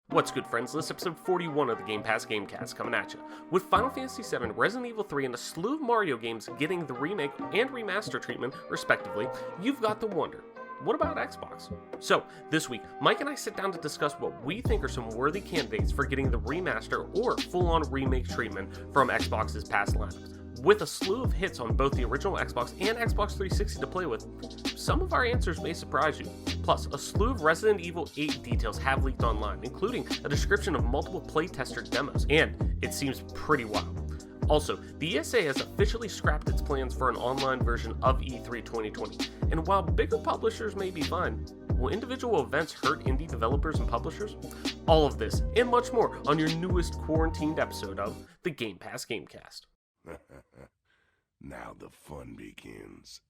What's good, friends? This is episode 41 of the Game Pass Gamecast coming at you. With Final Fantasy VII, Resident Evil 3, and a slew of Mario games getting the remake and remaster treatment, respectively, you've got to wonder, what about Xbox? So, this week, Mike and I sit down to discuss what we think are some worthy candidates for getting the remaster or full-on remake treatment from Xbox's past lineups. With a slew of hits on both the original Xbox and Xbox 360 to play with, some of our answers may surprise you. Plus, a slew of Resident Evil 8 details have leaked online, including a description of multiple playtester demos, and it seems pretty wild. Also, the ESA has officially scrapped its plans for an online version of E3 2020, and while bigger publishers may be fine, will individual events hurt indie developers and publishers? All of this, and much more, on your newest quarantined episode of the Game Pass Gamecast. Now the fun begins.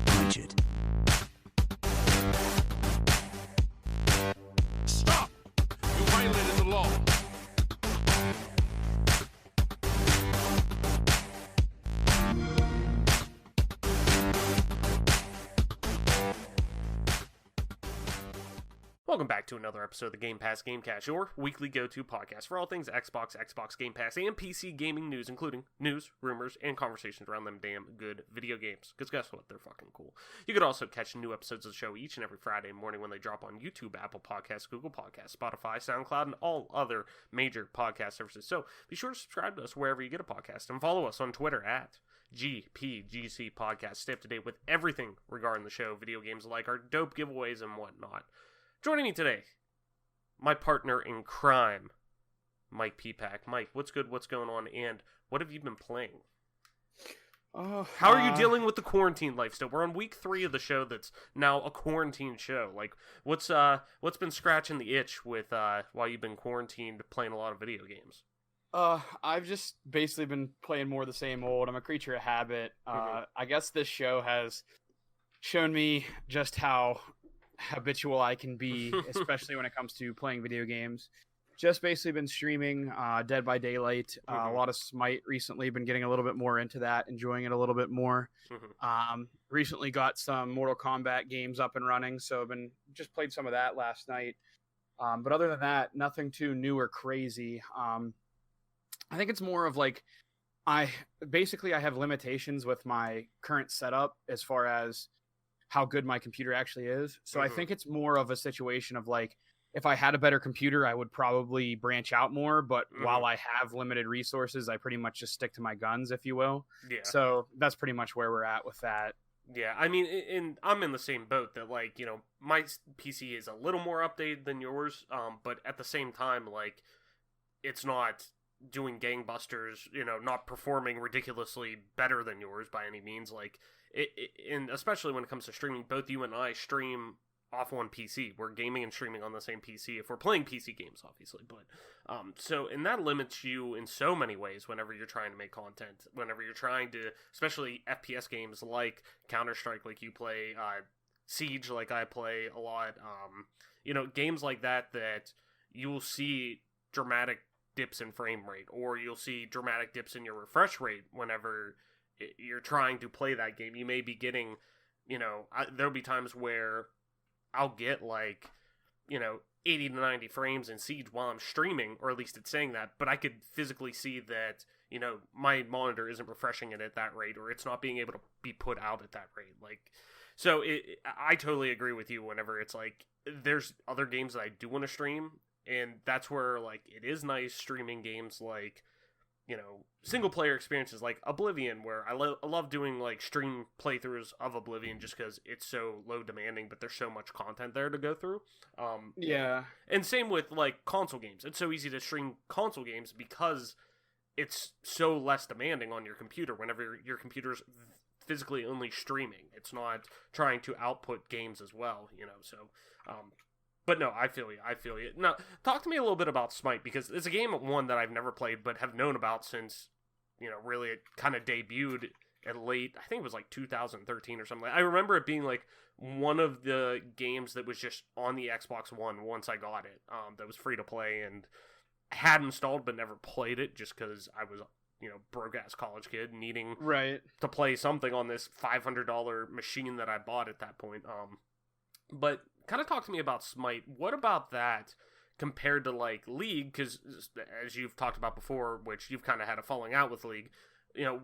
Budget. Stop! You violated the law. Welcome back to another episode of the Game Pass Gamecast, your weekly go-to podcast for all things Xbox, Xbox Game Pass, and PC gaming news, including news, rumors, and conversations around them damn good video games. Because guess what? They're fucking cool. You could also catch new episodes of the show each and every Friday morning when they drop on YouTube, Apple Podcasts, Google Podcasts, Spotify, SoundCloud, and all other major podcast services. So be sure to subscribe to us wherever you get a podcast, and follow us on Twitter at GPGC Podcast. Stay up to date with everything regarding the show, video games like our dope giveaways and whatnot. Joining me today, my partner in crime, Mike Peapack. Mike, what's good, what's going on, and what have you been playing? How are you dealing with the quarantine life still? We're on week 3 of the show that's now a quarantine show. Like, what's been scratching the itch with while you've been quarantined playing a lot of video games? I've just basically been playing more of the same old. I'm a creature of habit. I guess this show has shown me just how habitual I can be, especially when it comes to playing video games. Just basically been streaming Dead by Daylight, a lot of Smite recently, been getting a little bit more into that, enjoying it a little bit more. Recently got some Mortal Kombat games up and running, so I've been just played some of that last night. But other than that, nothing too new or crazy. I think it's more of like, I have limitations with my current setup as far as how good my computer actually is. So I think it's more of a situation of like, if I had a better computer, I would probably branch out more. But while I have limited resources, I pretty much just stick to my guns, if you will. Yeah. So that's pretty much where we're at with that. Yeah, I mean, and I'm in the same boat that, like, you know, my PC is a little more updated than yours, but at the same time, like, it's not doing gangbusters, you know, not performing ridiculously better than yours by any means. Like, and especially when it comes to streaming, both you and I stream off one PC. We're gaming and streaming on the same PC if we're playing PC games, obviously. But and that limits you in so many ways whenever you're trying to make content. Whenever you're trying to, especially FPS games like Counter-Strike, like you play, Siege, like I play a lot. You know, games like that you will see dramatic dips in frame rate, or you'll see dramatic dips in your refresh rate whenever you're trying to play that game. You may be getting, you know, there'll be times where I'll get like, you know, 80 to 90 frames in Siege while I'm streaming, or at least it's saying that, but I could physically see that, you know, my monitor isn't refreshing it at that rate, or it's not being able to be put out at that rate. Like, so I totally agree with you whenever it's like, there's other games that I do want to stream, and that's where, like, it is nice streaming games like, you know, single player experiences like Oblivion, where I love doing like stream playthroughs of Oblivion just because it's so low demanding, but there's so much content there to go through. Yeah. And same with like console games. It's so easy to stream console games because it's so less demanding on your computer whenever your computer's physically only streaming. It's not trying to output games as well, you know, so... But no, I feel you. Now, talk to me a little bit about Smite, because it's a game, one, that I've never played, but have known about since, you know, really it kind of debuted at late, I think it was like 2013 or something. I remember it being like one of the games that was just on the Xbox One once I got it, that was free to play, and had installed but never played it just because I was broke ass college kid needing Right. to play something on this $500 machine that I bought at that point. But kind of talk to me about Smite. What about that compared to like League? Because as you've talked about before, which you've kind of had a falling out with League,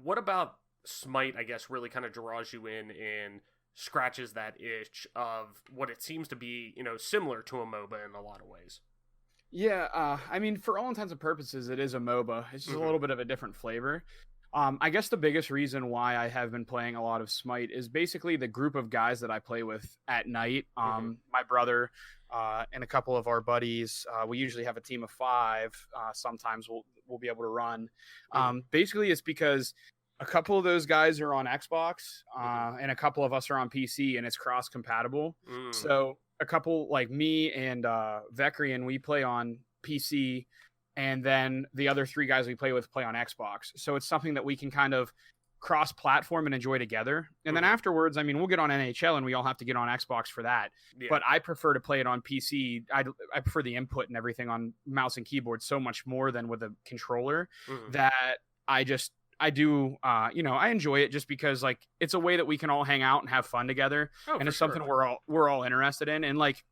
what about Smite, I guess, really kind of draws you in and scratches that itch of what it seems to be, similar to a MOBA in a lot of ways. Yeah, I mean, for all intents and purposes, it is a MOBA. It's just a little bit of a different flavor. I guess the biggest reason why I have been playing a lot of Smite is basically the group of guys that I play with at night. My brother and a couple of our buddies. We usually have a team of 5. Sometimes we'll be able to run. Basically, it's because a couple of those guys are on Xbox, and a couple of us are on PC, and it's cross-compatible. So a couple, like me and Vecrian, we play on PC, and then the other 3 guys we play with play on Xbox. So it's something that we can kind of cross-platform and enjoy together. And then afterwards, I mean, we'll get on NHL, and we all have to get on Xbox for that. Yeah. But I prefer to play it on PC. I prefer the input and everything on mouse and keyboard so much more than with a controller that I do, I enjoy it just because like it's a way that we can all hang out and have fun together, and it's something we're all interested in. And like,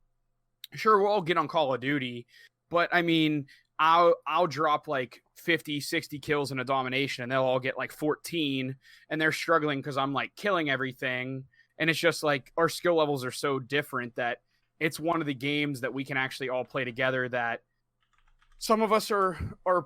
sure, we'll all get on Call of Duty, but I mean, I'll drop like 50, 60 kills in a domination, and they'll all get like 14, and they're struggling because I'm like killing everything, and it's just like our skill levels are so different that it's one of the games that we can actually all play together that. Some of us are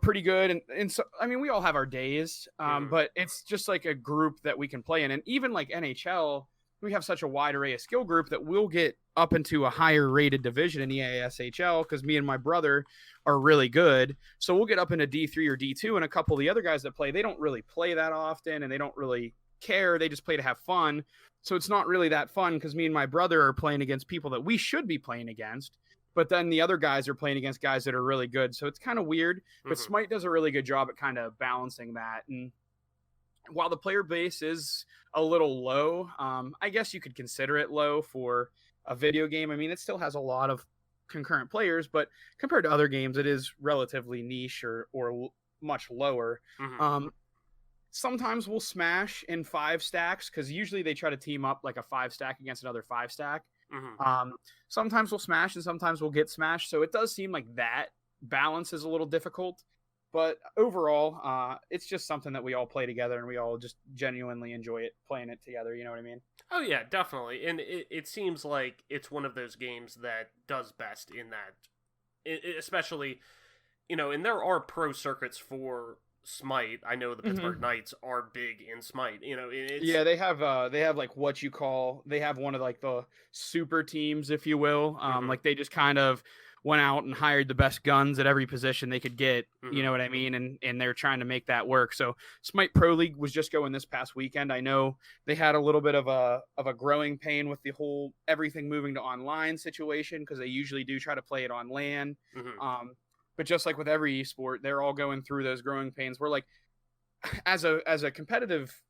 pretty good, and so I mean we all have our days, but it's just like a group that we can play in. And even like NHL, we have such a wide array of skill group that we'll get up into a higher rated division in EASHL because me and my brother are really good. So we'll get up into D3 or D2, and a couple of the other guys that play, they don't really play that often, and they don't really care. They just play to have fun. So it's not really that fun because me and my brother are playing against people that we should be playing against. But then the other guys are playing against guys that are really good. So it's kind of weird. But Smite does a really good job at kind of balancing that. And while the player base is a little low, I guess you could consider it low for a video game. I mean, it still has a lot of concurrent players, but compared to other games, it is relatively niche or much lower. Sometimes we'll smash in 5 stacks because usually they try to team up like a 5 stack against another 5 stack. Sometimes we'll smash and sometimes we'll get smashed. So it does seem like that balance is a little difficult, but overall, it's just something that we all play together and we all just genuinely enjoy it playing it together. You know what I mean? Oh yeah, definitely. And it seems like it's one of those games that does best in that, especially, and there are pro circuits for Smite. I know the Pittsburgh Knights are big in Smite. Yeah, they have like they have one of like the super teams, if you will. Like they just kind of went out and hired the best guns at every position they could get. You know what I mean? And they're trying to make that work. So Smite Pro League was just going this past weekend. I know they had a little bit of a growing pain with the whole everything moving to online situation because they usually do try to play it on LAN. But just like with every esport, they're all going through those growing pains. We're like, as a competitive,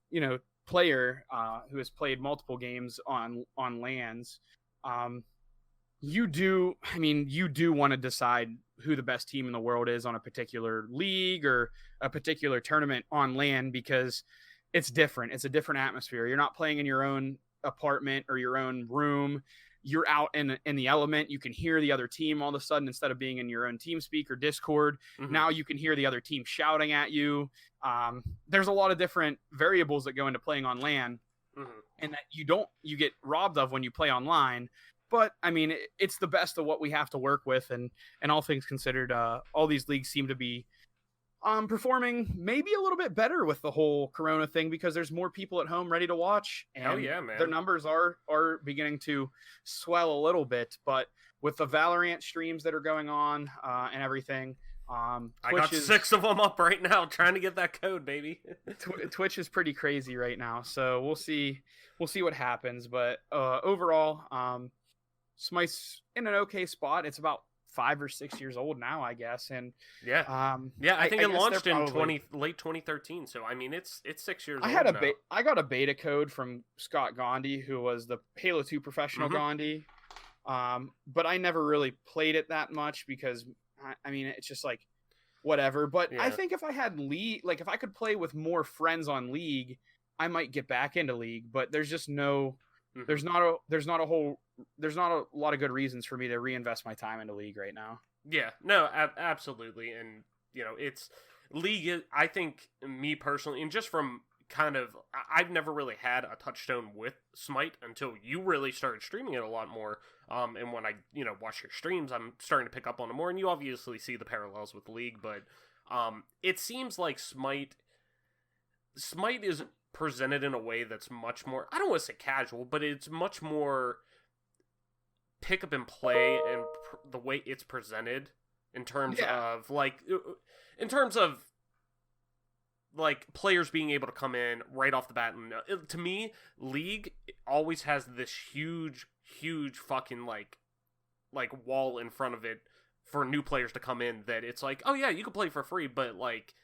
player who has played multiple games on LANs, you do want to decide who the best team in the world is on a particular league or a particular tournament on LAN because it's different. It's a different atmosphere. You're not playing in your own apartment or your own room. You're out in the element. You can hear the other team all of a sudden instead of being in your own TeamSpeak or Discord. Now you can hear the other team shouting at you. There's a lot of different variables that go into playing on LAN and that you get robbed of when you play online. But I mean, it's the best of what we have to work with. And all things considered, all these leagues seem to be performing maybe a little bit better with the whole Corona thing because there's more people at home ready to watch. And hell yeah, man. Their numbers are beginning to swell a little bit, but with the Valorant streams that are going on and everything, I got 6 of them up right now trying to get that code, baby. Twitch is pretty crazy right now, so we'll see what happens. But overall, Smite's in an okay spot. It's about 5 or 6 years old now, I guess, and I think it launched in late 2013. So I mean, it's 6 years. I got a beta code from Scott Gandhi, who was the Halo 2 professional Gandhi, but I never really played it that much because I mean, it's just like whatever. But I Yeah. think if I had League, like if I could play with more friends on League, I might get back into League. But there's just no, Mhm. there's not a lot of good reasons for me to reinvest my time into League right now. Yeah, no, absolutely, and it's League. I think me personally, and just from kind of, I've never really had a touchstone with Smite until you really started streaming it a lot more. And when I watch your streams, I'm starting to pick up on it more, and you obviously see the parallels with League, but it seems like Smite is presented in a way that's much more, I don't want to say casual, but it's much more pick up and play, and the way it's presented in terms of players being able to come in right off the bat. And to me, League always has this huge fucking like wall in front of it for new players to come in, that it's like, oh yeah, you can play for free, but like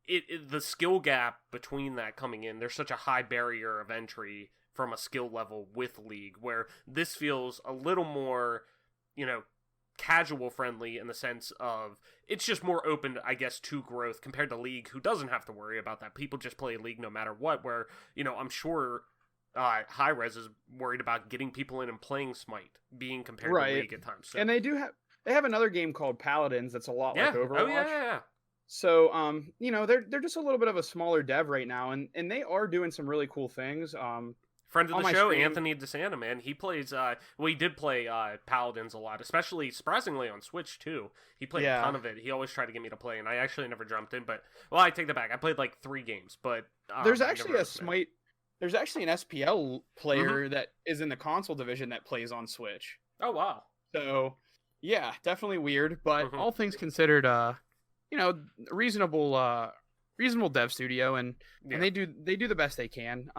the skill gap between that coming in, there's such a high barrier of entry from a skill level with League, where this feels a little more, casual friendly, in the sense of it's just more open, I guess, to growth compared to League, who doesn't have to worry about that. People just play League no matter what, where, I'm sure High Res is worried about getting people in and playing Smite, being compared to League at times. So. And they have another game called Paladins that's a lot like Overwatch. Oh, yeah. So, they're just a little bit of a smaller dev right now, and they are doing some really cool things. Friend of the show, Anthony DeSanta, man. He plays, he did play Paladins a lot, especially, surprisingly, on Switch, too. He played a ton of it. He always tried to get me to play, and I actually never jumped in, but, well, I take that back. I played, 3 games, but... there's actually an SPL player that is in the console division that plays on Switch. Oh, wow. So, yeah, definitely weird, but all things considered, reasonable dev studio, and they do the best they can.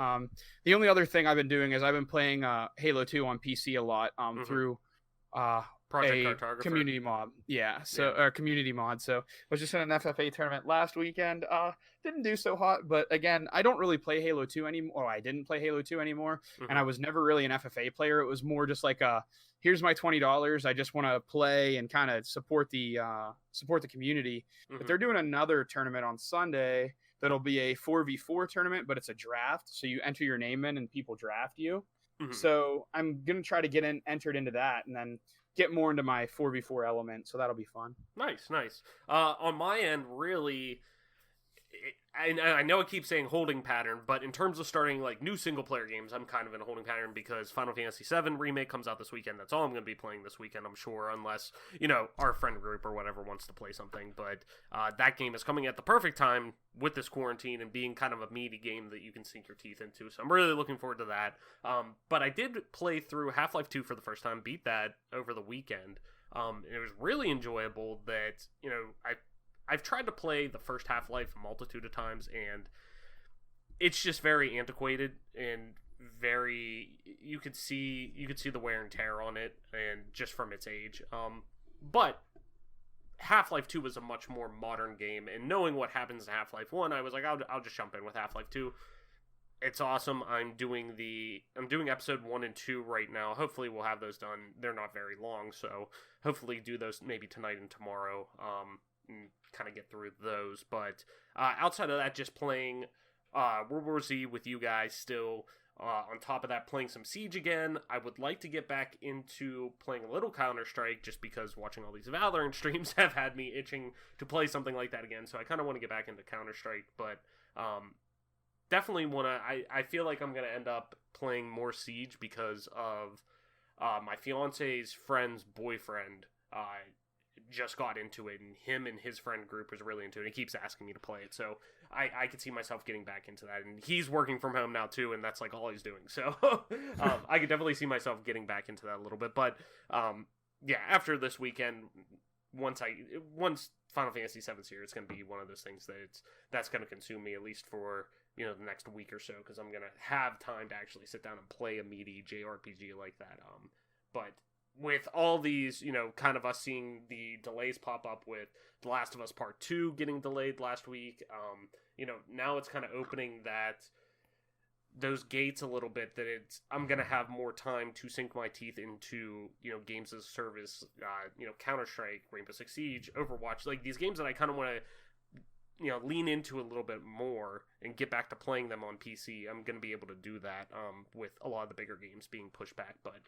The only other thing I've been doing is I've been playing Halo 2 on PC a lot through Project a community mod. Community mod. So I was just in an FFA tournament last weekend. Didn't do so hot, but again, I don't really play Halo 2 anymore. I didn't play Halo 2 anymore, and I was never really an FFA player. It was more just like here's my $20. I just want to play and kind of support the community. But they're doing another tournament on Sunday that'll be a 4v4 tournament, but it's a draft. So you enter your name in and people draft you. So I'm going to try to get entered into that, and then get more into my 4v4 element. So that'll be fun. Nice. On my end, really, I know I keep saying holding pattern, but in terms of starting new single player games, I'm kind of in a holding pattern, because Final Fantasy VII Remake comes out this weekend. That's all I'm going to be playing this weekend, I'm sure, unless our friend group or whatever wants to play something. But that game is coming at the perfect time with this quarantine, and being kind of a meaty game that you can sink your teeth into. So I'm really looking forward to that. But I did play through Half-Life 2 for the first time, beat that over the weekend. And it was really enjoyable. That I've tried to play the first Half-Life a multitude of times, and it's just very antiquated and very, you could see the wear and tear on it, and just from its age. But Half-Life 2 was a much more modern game, and knowing what happens in Half-Life 1, I was like, I'll just jump in with Half-Life 2. It's awesome. I'm doing episode 1 and 2 right now. Hopefully we'll have those done. They're not very long, so hopefully do those maybe tonight and tomorrow. And kind of get through those. But outside of that, just playing World War Z with you guys still. On top of that, playing some Siege again. I would like to get back into playing a little Counter-Strike, just because watching all these Valorant streams have had me itching to play something like that again. So I kind of want to get back into Counter-Strike, but definitely want to... I feel like I'm going to end up playing more Siege, because of my fiance's friend's boyfriend just got into it, and him and his friend group was really into it. He keeps asking me to play it, so I could see myself getting back into that. And he's working from home now too, and that's all he's doing. So I could definitely see myself getting back into that a little bit. But after this weekend, once Final Fantasy VII's here, it's going to be one of those things that's going to consume me, at least for the next week or so, because I'm going to have time to actually sit down and play a meaty JRPG like that. But with all these, kind of us seeing the delays pop up with The Last of Us Part 2 getting delayed last week, now it's kind of opening that those gates a little bit, that I'm gonna have more time to sink my teeth into, games as a service, Counter-Strike, Rainbow Six Siege, Overwatch, like these games that I kind of want to lean into a little bit more and get back to playing them on PC. I'm gonna be able to do that with a lot of the bigger games being pushed back. But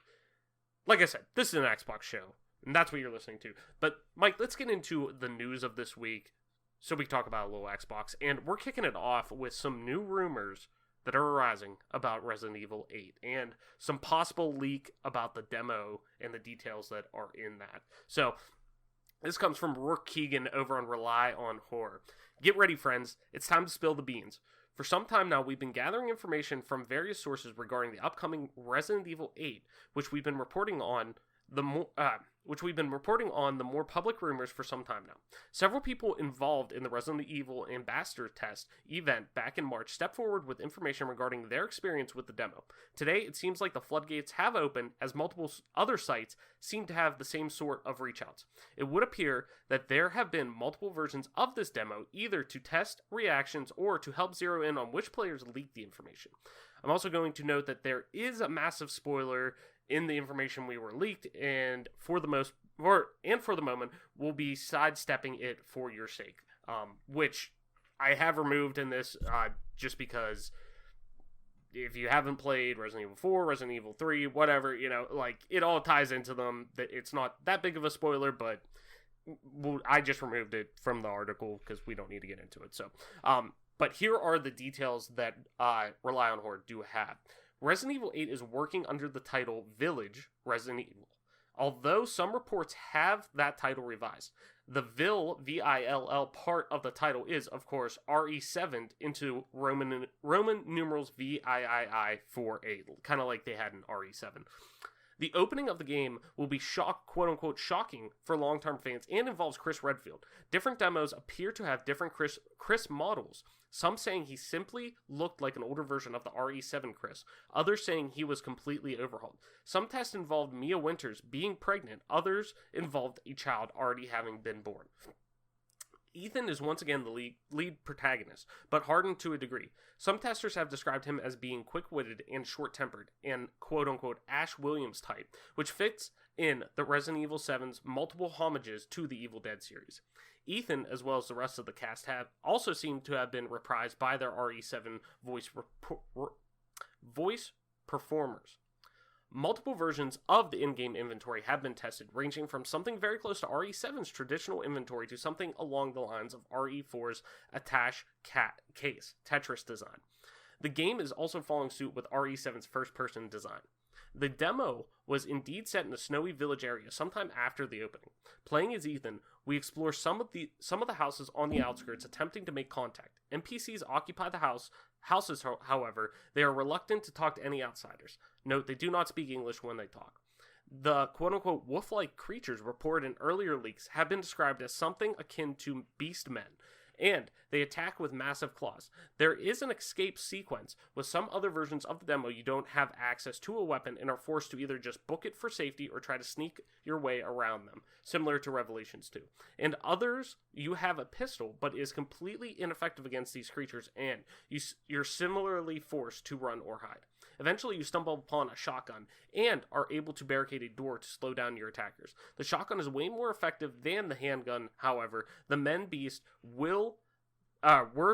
like I said, this is an Xbox show, and that's what you're listening to. But Mike, let's get into the news of this week so we can talk about a little Xbox. And we're kicking it off with some new rumors that are arising about Resident Evil 8 and some possible leak about the demo and the details that are in that. So this comes from Rourke Keegan over on Rely on Horror. Get ready, friends. It's time to spill the beans. For some time now, we've been gathering information from various sources regarding the upcoming Resident Evil 8, which we've been reporting on the more public rumors for some time now. Several people involved in the Resident Evil Ambassador test event back in March stepped forward with information regarding their experience with the demo. Today, it seems like the floodgates have opened, as multiple other sites seem to have the same sort of reach-outs. It would appear that there have been multiple versions of this demo, either to test reactions or to help zero in on which players leaked the information. I'm also going to note that there is a massive spoiler in the information we were leaked, and for the moment, we'll be sidestepping it for your sake, which I have removed in this just because if you haven't played Resident Evil 4, Resident Evil 3, whatever, it all ties into them. That it's not that big of a spoiler, but I just removed it from the article because we don't need to get into it. So, but here are the details that Rely on Horror do have. Resident Evil 8 is working under the title Village Resident Evil, although some reports have that title revised. The VILL part of the title is, of course, RE7 into Roman numerals VIII for 8, kind of like they had in RE7. The opening of the game will be quote-unquote shocking for long-term fans and involves Chris Redfield. Different demos appear to have different Chris models, some saying he simply looked like an older version of the RE7 Chris, others saying he was completely overhauled. Some tests involved Mia Winters being pregnant, others involved a child already having been born. Ethan is once again the lead protagonist, but hardened to a degree. Some testers have described him as being quick-witted and short-tempered, and quote-unquote Ash Williams type, which fits in the Resident Evil 7's multiple homages to the Evil Dead series. Ethan, as well as the rest of the cast, have also seemed to have been reprised by their RE7 voice performers. Multiple versions of the in-game inventory have been tested, ranging from something very close to RE7's traditional inventory to something along the lines of RE4's Attache case, Tetris design. The game is also following suit with RE7's first-person design. The demo was indeed set in a snowy village area sometime after the opening. Playing as Ethan, we explore some of the houses on the outskirts attempting to make contact. NPCs occupy the houses, however, they are reluctant to talk to any outsiders. Note, they do not speak English when they talk. The quote-unquote wolf-like creatures reported in earlier leaks have been described as something akin to beast men, and they attack with massive claws. There is an escape sequence. With some other versions of the demo, you don't have access to a weapon and are forced to either just book it for safety or try to sneak your way around them, similar to Revelations 2. And others, you have a pistol, but is completely ineffective against these creatures, and you're similarly forced to run or hide. Eventually, you stumble upon a shotgun and are able to barricade a door to slow down your attackers. The shotgun is way more effective than the handgun, however. The men beast were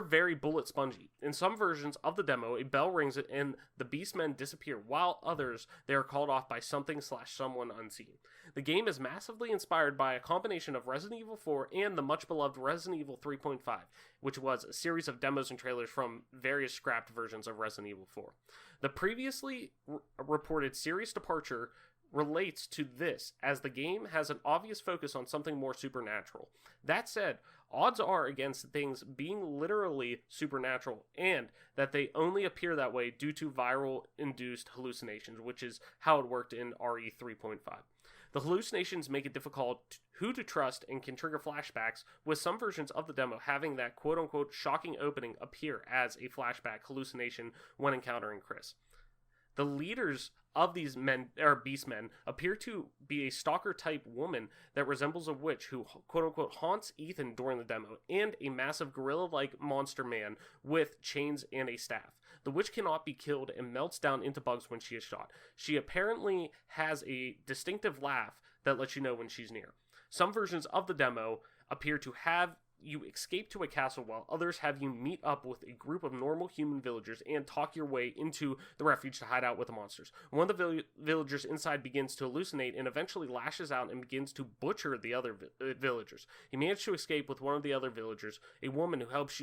very bullet spongy. In some versions of the demo, a bell rings and the beastmen disappear, while others, they are called off by something/someone unseen. The game is massively inspired by a combination of Resident Evil 4 and the much-beloved Resident Evil 3.5, which was a series of demos and trailers from various scrapped versions of Resident Evil 4. The previously reported series departure relates to this, as the game has an obvious focus on something more supernatural. That said, odds are against things being literally supernatural, and that they only appear that way due to viral-induced hallucinations, which is how it worked in RE 3.5. The hallucinations make it difficult who to trust and can trigger flashbacks, with some versions of the demo having that quote-unquote shocking opening appear as a flashback hallucination when encountering Chris. The leaders of these beastmen appear to be a stalker-type woman that resembles a witch who quote-unquote haunts Ethan during the demo, and a massive gorilla-like monster man with chains and a staff. The witch cannot be killed and melts down into bugs when she is shot. She apparently has a distinctive laugh that lets you know when she's near. Some versions of the demo appear to have you escape to a castle, while others have you meet up with a group of normal human villagers and talk your way into the refuge to hide out with the monsters. One of the villagers inside begins to hallucinate and eventually lashes out and begins to butcher the other villagers. You manage to escape with one of the other villagers, a woman who helped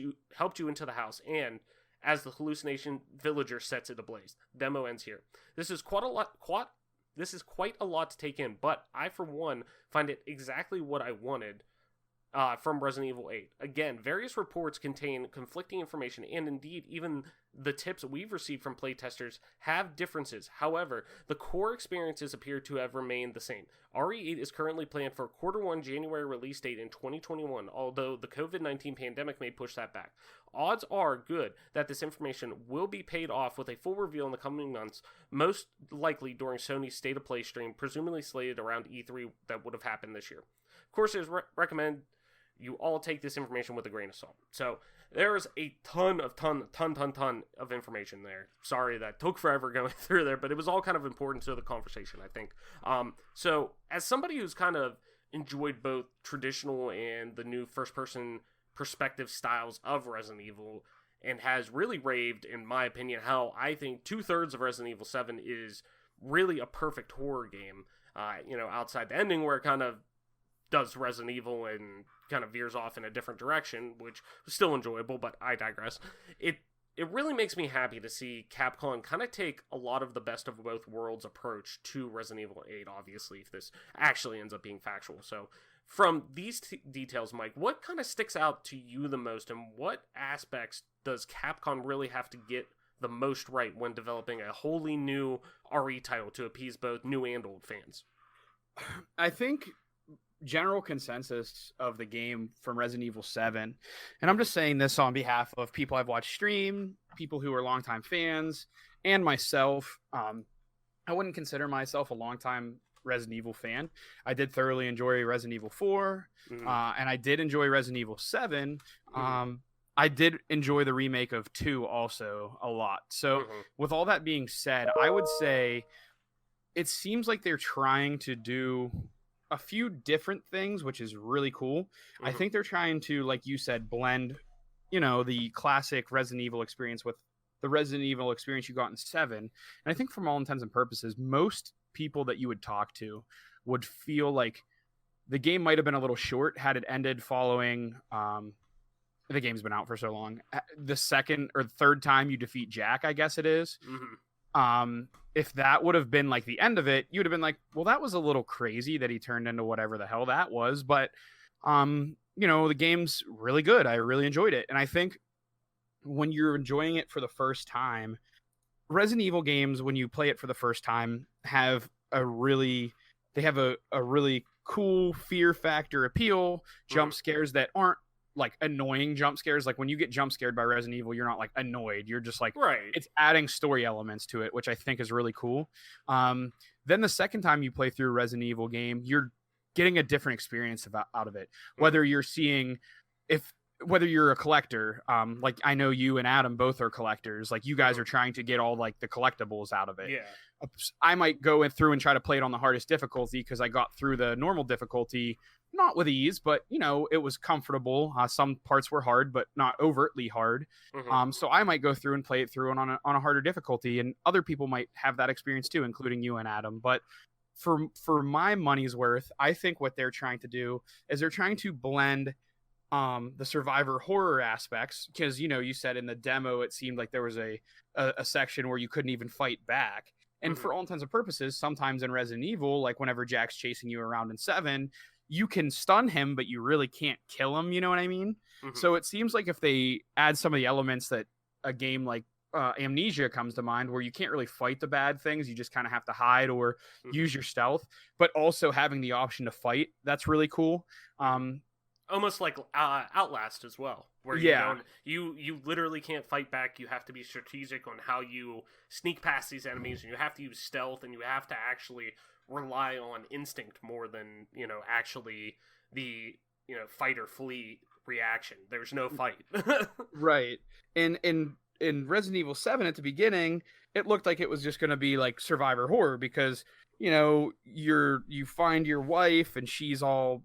you into the house, and as the hallucination villager sets it ablaze. Demo ends here. This is quite a lot to take in, but I, for one, find it exactly what I wanted from Resident Evil 8. Again, various reports contain conflicting information, and indeed, even the tips we've received from playtesters have differences. However, the core experiences appear to have remained the same. RE8 is currently planned for a Q1 January release date in 2021, although the COVID-19 pandemic may push that back. Odds are good that this information will be paid off with a full reveal in the coming months, most likely during Sony's State of Play stream, presumably slated around E3 that would have happened this year. Of course, it is recommend you all take this information with a grain of salt. So there's a ton of information there. Sorry that took forever going through there, but it was all kind of important to the conversation, I think. So as somebody who's kind of enjoyed both traditional and the new first-person perspective styles of Resident Evil, and has really raved, in my opinion, how I think 2/3 of Resident Evil 7 is really a perfect horror game, outside the ending where it kind of does Resident Evil and kind of veers off in a different direction, which was still enjoyable, but I digress. It really makes me happy to see Capcom kind of take a lot of the best of both worlds approach to Resident Evil 8, obviously, if this actually ends up being factual. So from these details, Mike, what kind of sticks out to you the most, and what aspects does Capcom really have to get the most right when developing a wholly new RE title to appease both new and old fans? I think general consensus of the game from Resident Evil 7, and I'm just saying this on behalf of people I've watched stream, people who are longtime fans, and myself. I wouldn't consider myself a longtime Resident Evil fan. I did thoroughly enjoy Resident Evil 4, and I did enjoy Resident Evil 7. I did enjoy the remake of 2 also a lot. So with all that being said, I would say it seems like they're trying to do a few different things, which is really cool. I think they're trying to, like you said, blend, the classic Resident Evil experience with the Resident Evil experience you got in 7. And I think from all intents and purposes, most people that you would talk to would feel like the game might have been a little short had it ended following, the game's been out for so long, the second or third time you defeat Jack, I guess it is. If that would have been like the end of it, you would have been like, well, that was a little crazy that he turned into whatever the hell that was. But, the game's really good. I really enjoyed it. And I think when you're enjoying it for the first time, Resident Evil games, when you play it for the first time, have a really cool fear factor appeal, jump scares that aren't like annoying jump scares. Like when you get jump scared by Resident Evil, you're not like annoyed. You're just like, right. It's adding story elements to it, which I think is really cool. Then the second time you play through a Resident Evil game, you're getting a different experience out of it. Whether you're seeing, whether you're a collector, like I know you and Adam both are collectors. Like you guys are trying to get all like the collectibles out of it. Yeah. I might go through and try to play it on the hardest difficulty because I got through the normal difficulty not with ease, but it was comfortable. Some parts were hard, but not overtly hard. So I might go through and play it through and on a harder difficulty, and other people might have that experience too, including you and Adam. But for my money's worth, I think what they're trying to do is they're trying to blend the survivor horror aspects, because you said in the demo it seemed like there was a section where you couldn't even fight back. And for all intents and purposes, sometimes in Resident Evil, like whenever Jack's chasing you around in 7, you can stun him, but you really can't kill him. You know what I mean? So it seems like if they add some of the elements that a game like Amnesia comes to mind, where you can't really fight the bad things, you just kind of have to hide or use your stealth, but also having the option to fight, that's really cool. Almost like Outlast as well, where you literally can't fight back. You have to be strategic on how you sneak past these enemies, and you have to use stealth, and you have to actually rely on instinct more than actually the fight or flee reaction. There's no fight. Right. And in Resident Evil 7 at the beginning, it looked like it was just going to be like survivor horror because, you know, you find your wife and she's all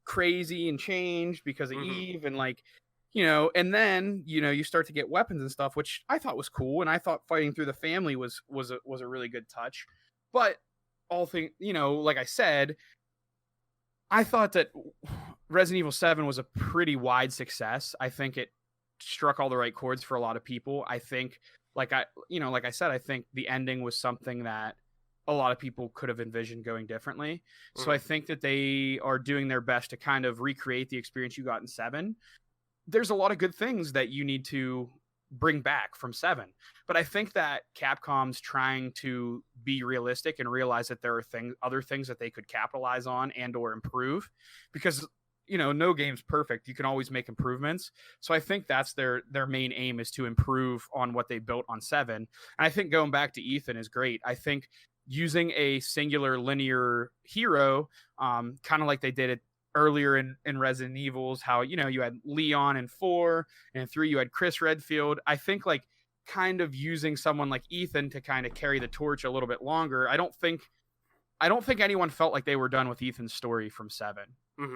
crazy and changed because of Eve, and like, you know, and then, you know, you start to get weapons and stuff, which I thought was cool, and I thought fighting through the family was a really good touch. But all thing, you know, like I said, I thought that Resident Evil 7 was a pretty wide success. I think it struck all the right chords for a lot of people. I think, like I said, I think the ending was something that a lot of people could have envisioned going differently. So I think that they are doing their best to kind of recreate the experience you got in 7. There's a lot of good things that you need to bring back from 7, but I think that Capcom's trying to be realistic and realize that there are other things that they could capitalize on and or improve, because, you know, no game's perfect. You can always make improvements. So I think that's their main aim, is to improve on what they built on 7. And I think going back to Ethan is great. I think using a singular linear hero, kind of like they did it earlier in Resident Evils, how, you know, you had Leon in 4, and in 3 you had Chris Redfield. I think like kind of using someone like Ethan to kind of carry the torch a little bit longer. I don't think anyone felt like they were done with Ethan's story from 7.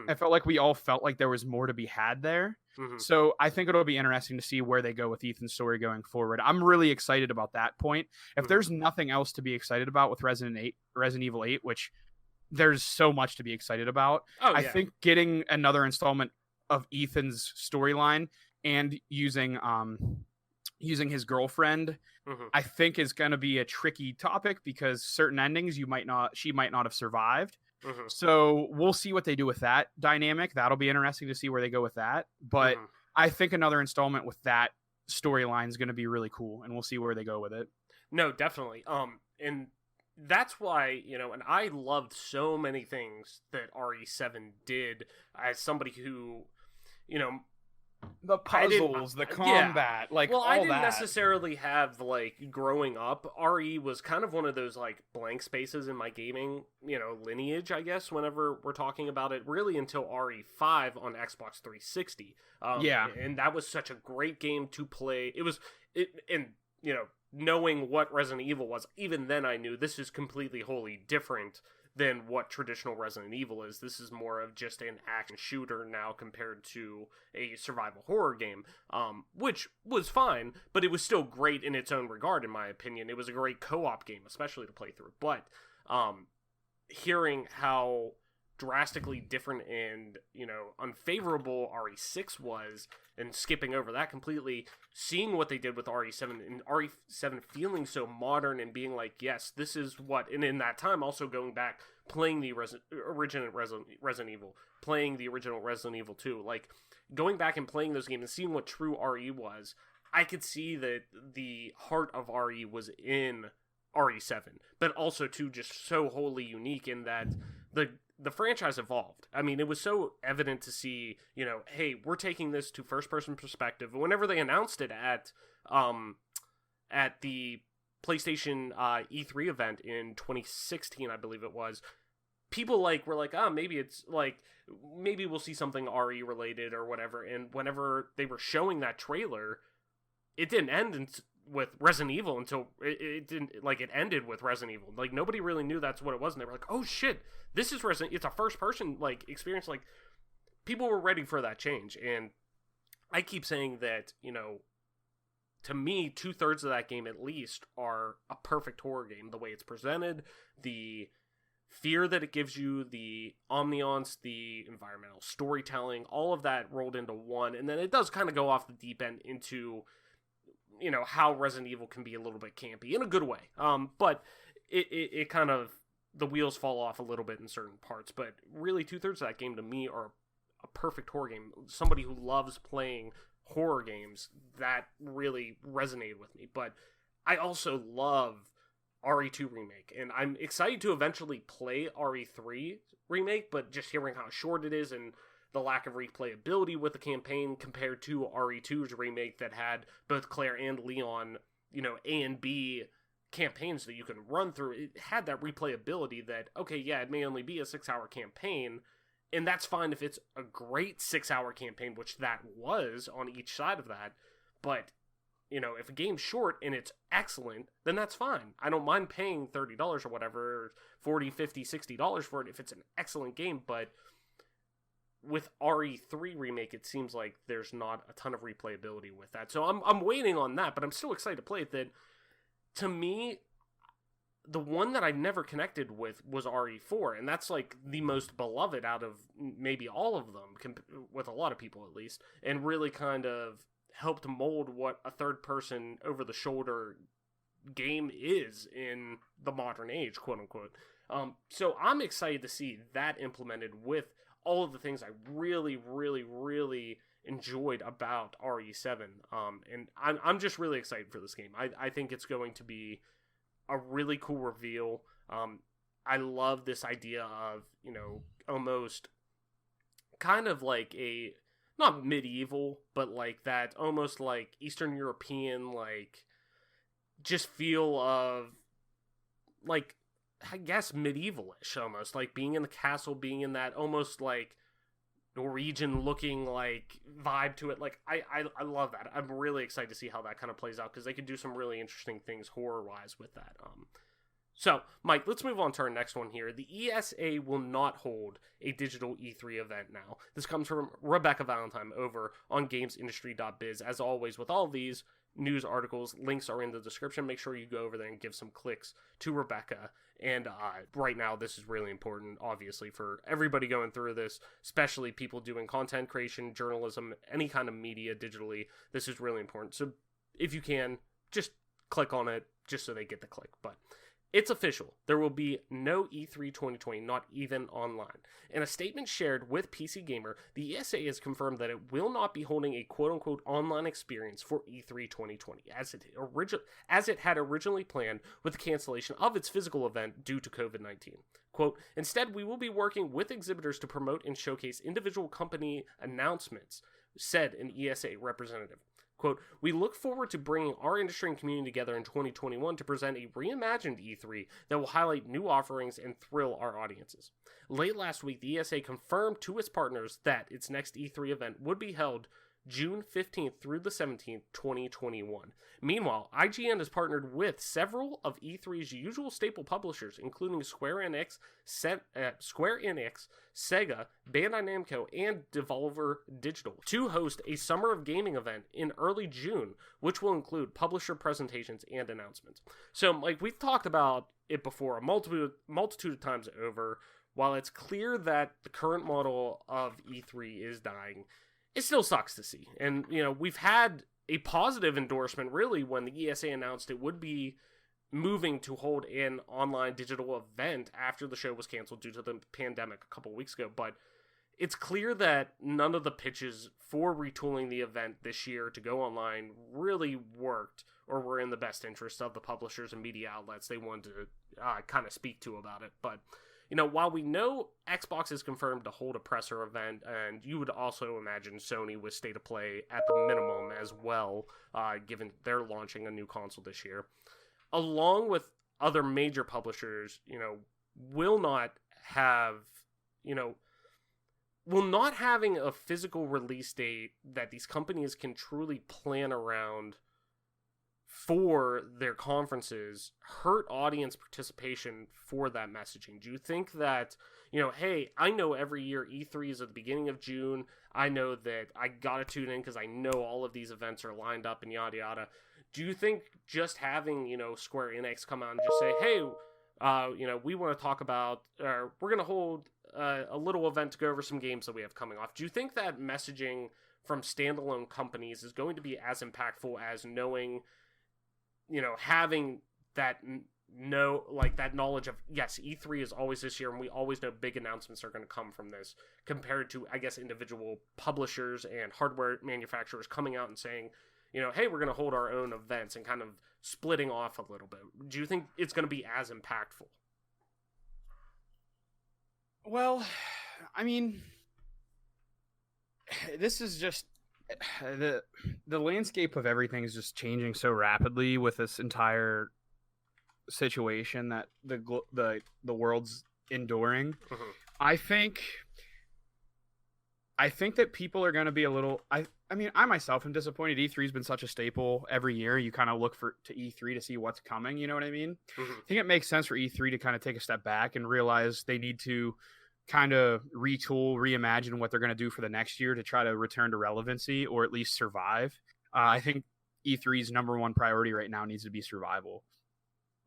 I felt like we all felt like there was more to be had there. So I think it'll be interesting to see where they go with Ethan's story going forward. I'm really excited about that point. If there's nothing else to be excited about with Resident Evil 8, which there's so much to be excited about. I think getting another installment of Ethan's storyline and using his girlfriend, I think is going to be a tricky topic, because certain endings she might not have survived. So we'll see what they do with that dynamic. That'll be interesting to see where they go with that. But I think another installment with that storyline is going to be really cool, and we'll see where they go with it. No, definitely. And that's why, you know, and I loved so many things that RE7 did, as somebody who, you know, the puzzles, the combat, like, all that. I didn't necessarily have, like, growing up, RE was kind of one of those, like, blank spaces in my gaming, you know, lineage, I guess, whenever we're talking about it, really until RE5 on Xbox 360. And that was such a great game to play. And, you know, knowing what Resident Evil was, even then I knew this is completely wholly different than what traditional Resident Evil is. This is more of just an action shooter now compared to a survival horror game, which was fine, but it was still great in its own regard, in my opinion. It was a great co-op game, especially to play through. But hearing how drastically different and, you know, unfavorable RE6 was, and skipping over that completely, seeing what they did with RE7, and RE7 feeling so modern and being like, yes, this is what, and in that time also going back, playing the original Resident Evil, playing the original Resident Evil 2, like, going back and playing those games and seeing what true RE was, I could see that the heart of RE was in RE7, but also too just so wholly unique in that the franchise evolved. I mean, it was so evident to see, you know, hey, we're taking this to first-person perspective. Whenever they announced it at the PlayStation E3 event in 2016, I believe it was, people were like, maybe it's like, maybe we'll see something RE related or whatever. And whenever they were showing that trailer, it didn't end with Resident Evil until it didn't, like, it ended with Resident Evil. Like, nobody really knew that's what it was, and they were like, oh shit, this is Resident, it's a first person, like, experience. Like, people were ready for that change. And I keep saying that, you know, to me, 2/3 of that game at least are a perfect horror game. The way it's presented, the fear that it gives you, the ambiance, the environmental storytelling, all of that rolled into one. And then it does kind of go off the deep end into, you know, how Resident Evil can be a little bit campy in a good way. But it kind of, the wheels fall off a little bit in certain parts. But really, 2/3 of that game to me are a perfect horror game. Somebody who loves playing horror games, that really resonated with me. But I also love RE2 Remake, and I'm excited to eventually play RE3 Remake, but just hearing how short it is and the lack of replayability with the campaign compared to RE2's remake that had both Claire and Leon, you know, A and B campaigns that you can run through. It had that replayability that, okay, yeah, it may only be a 6-hour campaign, and that's fine if it's a great 6-hour campaign, which that was on each side of that, but if a game's short and it's excellent, then that's fine. I don't mind paying $30 or whatever, or $40, $50, $60 for it if it's an excellent game, but with RE3 Remake, it seems like there's not a ton of replayability with that. So I'm waiting on that, but I'm still excited to play it. That, to me, the one that I never connected with was RE4, and that's like the most beloved out of maybe all of them, with a lot of people at least, and really kind of helped mold what a third-person over-the-shoulder game is in the modern age, quote-unquote. So I'm excited to see that implemented with all of the things I really, really, really enjoyed about RE7. And I'm just really excited for this game. I think it's going to be a really cool reveal. I love this idea of, almost kind of like a, not medieval, but like that almost like Eastern European, like, just feel of, like, I guess medieval-ish almost, like being in the castle, being in that almost like Norwegian looking like vibe to it. Like I love that. I'm really excited to see how that kind of plays out, because they could do some really interesting things horror-wise with that. So, Mike, let's move on to our next one here. The ESA will not hold a digital E3 event now. This comes from Rebecca Valentine over on gamesindustry.biz. As always, with all these news articles, links are in the description. Make sure you go over there and give some clicks to Rebecca. And right now, this is really important, obviously, for everybody going through this, especially people doing content creation, journalism, any kind of media digitally. This is really important. So if you can, just click on it just so they get the click. But it's official. There will be no E3 2020, not even online. In a statement shared with PC Gamer, the ESA has confirmed that it will not be holding a quote-unquote online experience for E3 2020, as it had originally planned, with the cancellation of its physical event due to COVID-19. Quote, instead, we will be working with exhibitors to promote and showcase individual company announcements, said an ESA representative. Quote, we look forward to bringing our industry and community together in 2021 to present a reimagined E3 that will highlight new offerings and thrill our audiences. Late last week, the ESA confirmed to its partners that its next E3 event would be held June 15th through the 17th, 2021. Meanwhile, IGN has partnered with several of E3's usual staple publishers, including Square Enix, Sega, Bandai Namco, and Devolver Digital, to host a Summer of Gaming event in early June, which will include publisher presentations and announcements. So, like, we've talked about it before a multitude of times over. While it's clear that the current model of E3 is dying, it still sucks to see. And, we've had a positive endorsement, really, when the ESA announced it would be moving to hold an online digital event after the show was canceled due to the pandemic a couple weeks ago. But it's clear that none of the pitches for retooling the event this year to go online really worked or were in the best interest of the publishers and media outlets they wanted to kind of speak to about it. But while we know Xbox is confirmed to hold a presser event, and you would also imagine Sony with State of Play at the minimum as well, given they're launching a new console this year, along with other major publishers, will not have, will not having a physical release date that these companies can truly plan around for their conferences hurt audience participation for that messaging? Do you think that, hey, I know every year E3 is at the beginning of June. I know that I gotta tune in because I know all of these events are lined up and yada yada. Do you think just having, Square Enix come out and just say, hey, we want to talk about, we're going to hold a little event to go over some games that we have coming off. Do you think that messaging from standalone companies is going to be as impactful as knowing, having that that knowledge of, yes, E3 is always this year and we always know big announcements are going to come from this, compared to, I guess, individual publishers and hardware manufacturers coming out and saying, hey, we're going to hold our own events, and kind of splitting off a little bit? Do you think it's going to be as impactful? Well, I mean, this is just the landscape of everything is just changing so rapidly with this entire situation that the world's enduring. Mm-hmm. I think I think that people are going to be a little. I mean, I myself am disappointed. E3's been such a staple every year. You kind of look to E3 to see what's coming. You know what I mean? Mm-hmm. I think it makes sense for E3 to kind of take a step back and realize they need to kind of retool, reimagine what they're going to do for the next year to try to return to relevancy or at least survive. I think E3's number one priority right now needs to be survival.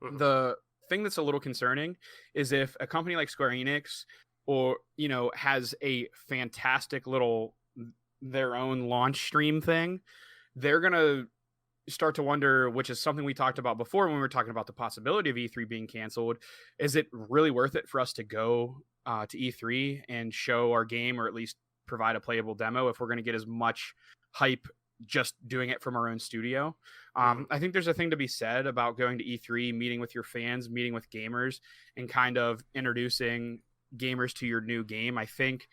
Mm-hmm. The thing that's a little concerning is if a company like Square Enix or, you know, has a fantastic little their own launch stream thing, they're going to start to wonder, which is something we talked about before when we were talking about the possibility of E3 being canceled. Is it really worth it for us to go to E3 and show our game, or at least provide a playable demo, if we're going to get as much hype just doing it from our own studio? I think there's a thing to be said about going to E3, meeting with your fans, meeting with gamers, and kind of introducing gamers to your new game. I think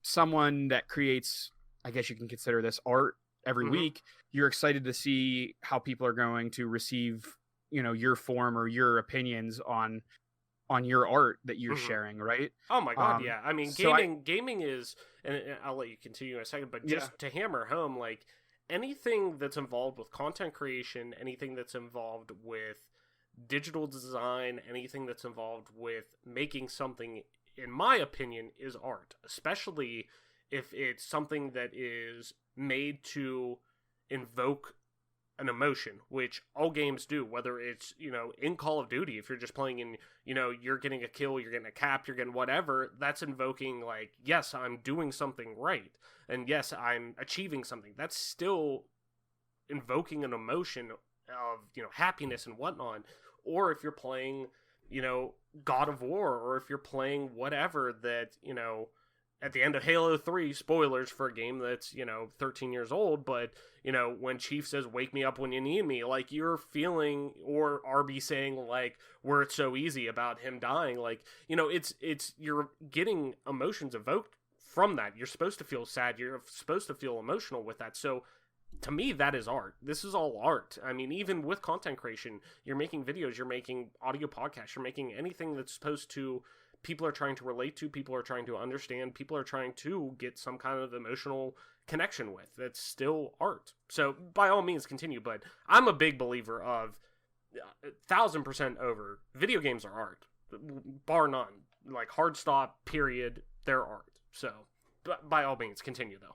someone that creates, I guess you can consider this art every week, you're excited to see how people are going to receive, you know, your form or your opinions on your art that you're sharing, right? Oh my god, yeah. I mean, gaming is, and I'll let you continue in a second, but just to hammer home, like, anything that's involved with content creation, anything that's involved with digital design, anything that's involved with making something, in my opinion, is art. Especially if it's something that is made to invoke an emotion, which all games do, whether it's, you know, in Call of Duty, if you're just playing and, you know, you're getting a kill, you're getting a cap, you're getting whatever, that's invoking, like, yes, I'm doing something right, and yes, I'm achieving something. That's still invoking an emotion of, you know, happiness and whatnot. Or if you're playing, you know, God of War, or if you're playing whatever that, you know, at the end of Halo 3, spoilers for a game that's, you know, 13 years old, but, you know, when Chief says, "Wake me up when you need me," like, you're feeling, or RB saying, like, "Where it's so easy," about him dying, like, you know, it's, you're getting emotions evoked from that. You're supposed to feel sad, you're supposed to feel emotional with that, so to me, that is art. This is all art. I mean, even with content creation, you're making videos, you're making audio podcasts, you're making anything that's supposed to, people are trying to relate to, people are trying to understand, people are trying to get some kind of emotional connection with. That's still art. So by all means continue, but I'm a big believer of 1,000% over, video games are art, bar none. Like, hard stop, period, they're art. So by all means continue though.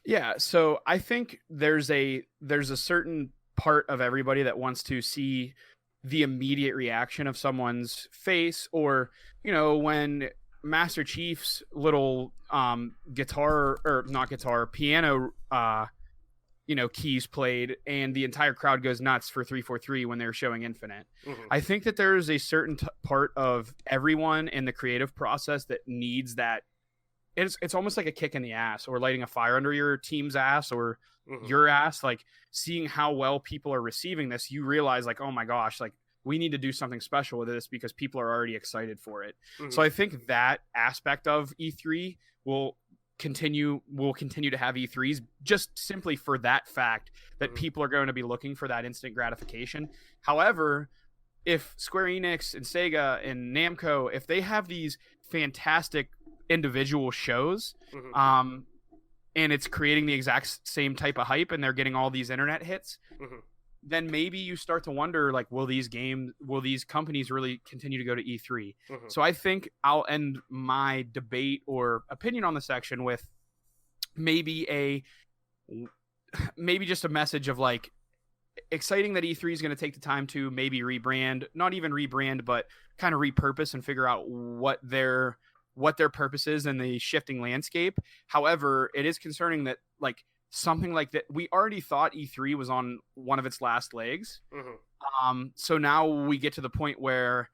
Yeah, so I think there's a certain part of everybody that wants to see the immediate reaction of someone's face, or, you know, when Master Chief's little piano you know, keys played and the entire crowd goes nuts for 343 when they're showing Infinite. I think that there's a certain part of everyone in the creative process that needs that. It's almost like a kick in the ass, or lighting a fire under your team's ass, or your ass, like seeing how well people are receiving this. You realize, like, oh my gosh, like, we need to do something special with this because people are already excited for it. So I think that aspect of E3 will continue to have E3s, just simply for that fact that people are going to be looking for that instant gratification. However, if Square Enix and Sega and Namco, if they have these fantastic individual shows, and it's creating the exact same type of hype and they're getting all these internet hits, then maybe you start to wonder, like, will these companies really continue to go to E3? So I think I'll end my debate or opinion on the section with maybe just a message of, like, exciting that E3 is going to take the time to maybe rebrand, not even rebrand, but kind of repurpose and figure out what their purpose is in the shifting landscape. However, it is concerning that, like, something like that, we already thought E3 was on one of its last legs. So now we get to the point where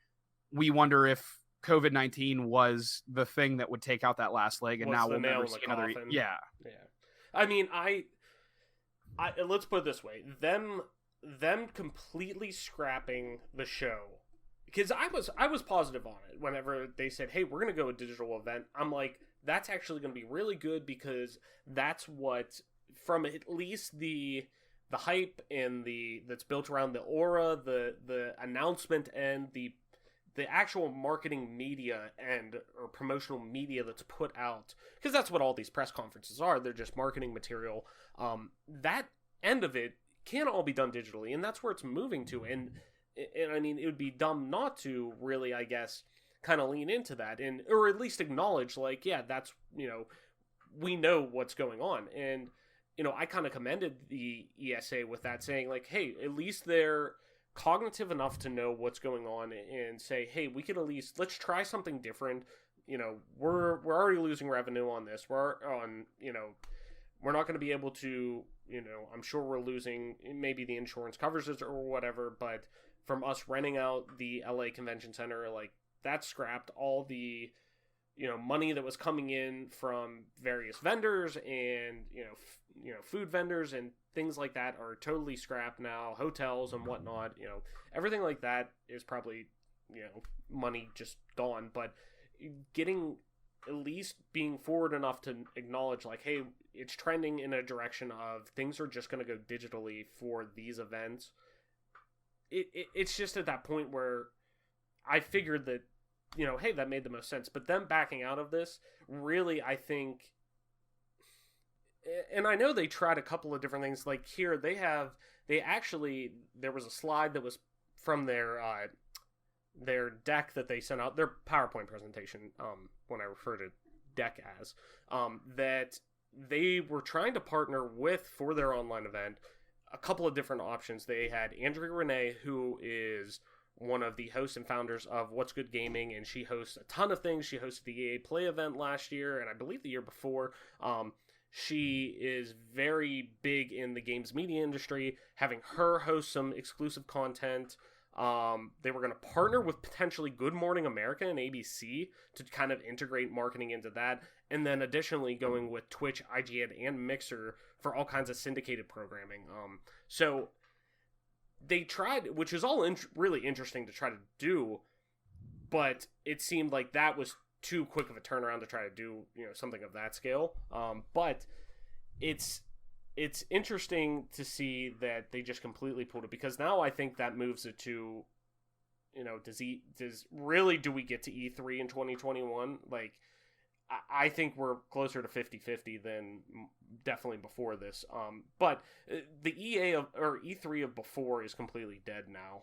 we wonder if COVID-19 was the thing that would take out that last leg, and now we'll never see another. Yeah. I mean, I let's put it this way: them completely scrapping the show. Because I was positive on it whenever they said, "Hey, we're gonna go a digital event." I'm like, that's actually gonna be really good, because that's what, from at least the hype and that's built around the aura, the announcement, and the the actual marketing media or promotional media that's put out, because that's what all these press conferences are. They're just marketing material. That end of it can all be done digitally, and that's where it's moving to. And I mean, it would be dumb not to really, I guess, kind of lean into that, or at least acknowledge, like, yeah, that's, we know what's going on. And I kind of commended the ESA with that, saying like, hey, at least they're cognitive enough to know what's going on and say, hey, we could at least, let's try something different. We're already losing revenue on this. We're not going to be able to, I'm sure we're losing, maybe the insurance covers it or whatever, but from us renting out the LA Convention Center, like, that scrapped all the, money that was coming in from various vendors and, food vendors and things like that are totally scrapped now. Hotels and whatnot, everything like that is probably, money just gone. But getting, at least being forward enough to acknowledge, like, hey, it's trending in a direction of things are just going to go digitally for these events. It's just at that point where I figured that, hey, that made the most sense. But them backing out of this, really, I think, and I know they tried a couple of different things. Like here, there was a slide that was from their deck that they sent out, their PowerPoint presentation, when I refer to deck as, that they were trying to partner with for their online event a couple of different options. They had Andrea Renee, who is one of the hosts and founders of What's Good Gaming, and she hosts a ton of things. She hosted the EA Play event last year, and I believe the year before. She is very big in the games media industry, having her host some exclusive content. They were going to partner with potentially Good Morning America and ABC to kind of integrate marketing into that, and then additionally going with Twitch, IGN, and Mixer for all kinds of syndicated programming. So they tried, which is all really interesting to try to do, but it seemed like that was too quick of a turnaround to try to do, something of that scale. But it's interesting to see that they just completely pulled it, because now I think that moves it to, do we get to E3 in 2021? Like, I think we're closer to 50-50 than definitely before this. But the E3 of before is completely dead now.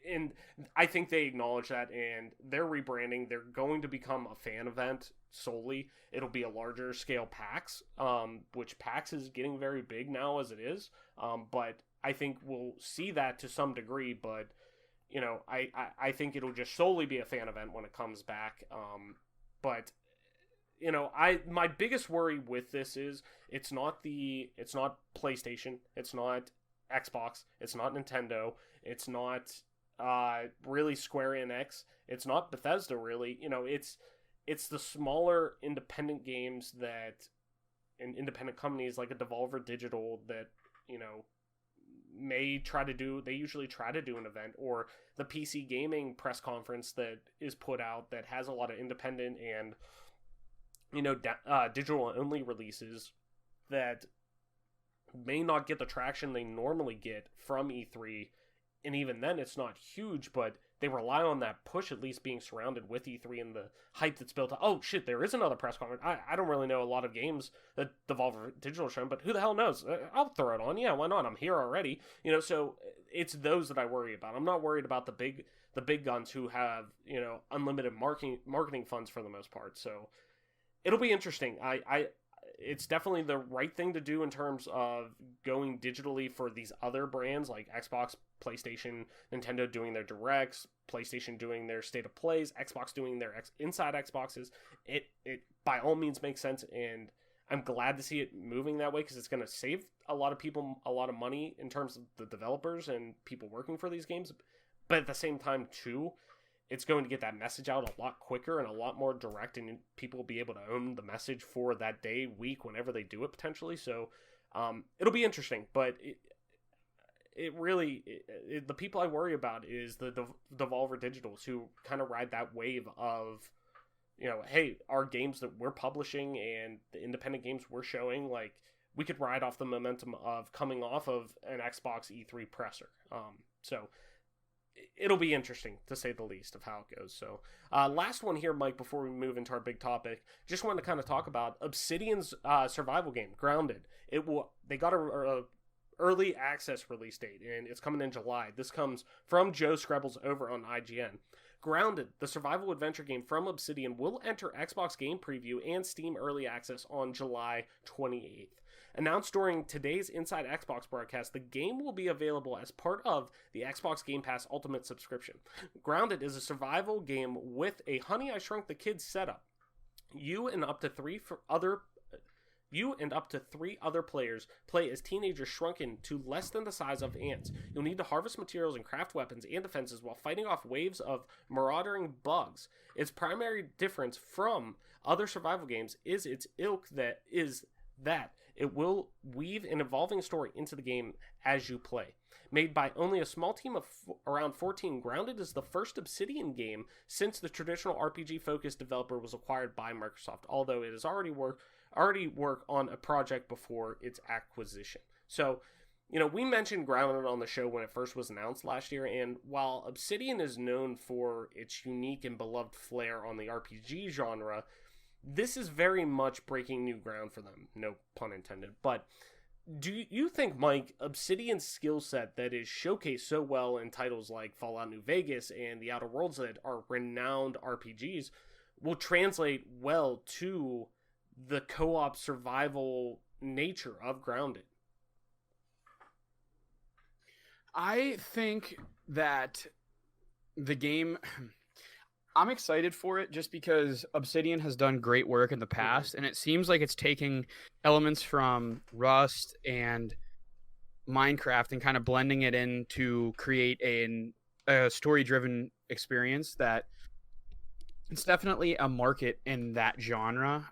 And I think they acknowledge that, and they're rebranding. They're going to become a fan event solely. It'll be a larger scale PAX, which PAX is getting very big now as it is. But I think we'll see that to some degree, but I think it'll just solely be a fan event when it comes back. But my biggest worry with this is it's not PlayStation, it's not Xbox, it's not Nintendo, it's not really Square Enix, it's not Bethesda really. It's the smaller independent games and independent companies like a Devolver Digital that they usually try to do an event, or the PC gaming press conference that is put out that has a lot of independent and digital only releases that may not get the traction they normally get from E3. And even then it's not huge, but they rely on that push at least being surrounded with E3 and the hype that's built up. Oh shit, there is another press conference. I don't really know a lot of games that Devolver Digital shown, but who the hell knows? I'll throw it on. Yeah, why not? I'm here already. So it's those that I worry about. I'm not worried about the big guns who have, unlimited marketing funds for the most part. So it'll be interesting. It's definitely the right thing to do in terms of going digitally for these other brands like Xbox, PlayStation, Nintendo doing their directs, PlayStation doing their state of plays, Xbox doing their inside Xboxes. It by all means makes sense, and I'm glad to see it moving that way, because it's going to save a lot of people a lot of money in terms of the developers and people working for these games. But at the same time, too, it's going to get that message out a lot quicker and a lot more direct, and people will be able to own the message for that day, week, whenever they do it potentially. So it'll be interesting, but it really, the people I worry about is the Devolver Digitals, who kind of ride that wave of, hey, our games that we're publishing and the independent games we're showing, like, we could ride off the momentum of coming off of an Xbox E3 presser. So it'll be interesting, to say the least, of how it goes. So, last one here, Mike, before we move into our big topic. Just wanted to kind of talk about Obsidian's survival game, Grounded. They got a early access release date, and it's coming in July. This comes from Joe Screbbles over on IGN. Grounded, the survival adventure game from Obsidian, will enter Xbox Game Preview and Steam Early Access on July 28th. Announced during today's Inside Xbox broadcast, the game will be available as part of the Xbox Game Pass Ultimate subscription. Grounded is a survival game with a Honey, I Shrunk the Kids setup. You and up to three other players play as teenagers shrunken to less than the size of ants. You'll need to harvest materials and craft weapons and defenses while fighting off waves of marauding bugs. Its primary difference from other survival games is its ilk that it will weave an evolving story into the game as you play. Made by only a small team of around 14, Grounded is the first Obsidian game since the traditional RPG-focused developer was acquired by Microsoft, although it has already worked on a project before its acquisition. So, we mentioned Grounded on the show when it first was announced last year, and while Obsidian is known for its unique and beloved flair on the RPG genre, this is very much breaking new ground for them, no pun intended. But do you think, Mike, Obsidian's skill set that is showcased so well in titles like Fallout New Vegas and The Outer Worlds that are renowned RPGs will translate well to the co-op survival nature of Grounded? I think that the game... I'm excited for it just because Obsidian has done great work in the past, and it seems like it's taking elements from Rust and Minecraft and kind of blending it in to create a story-driven experience that it's definitely a market in that genre.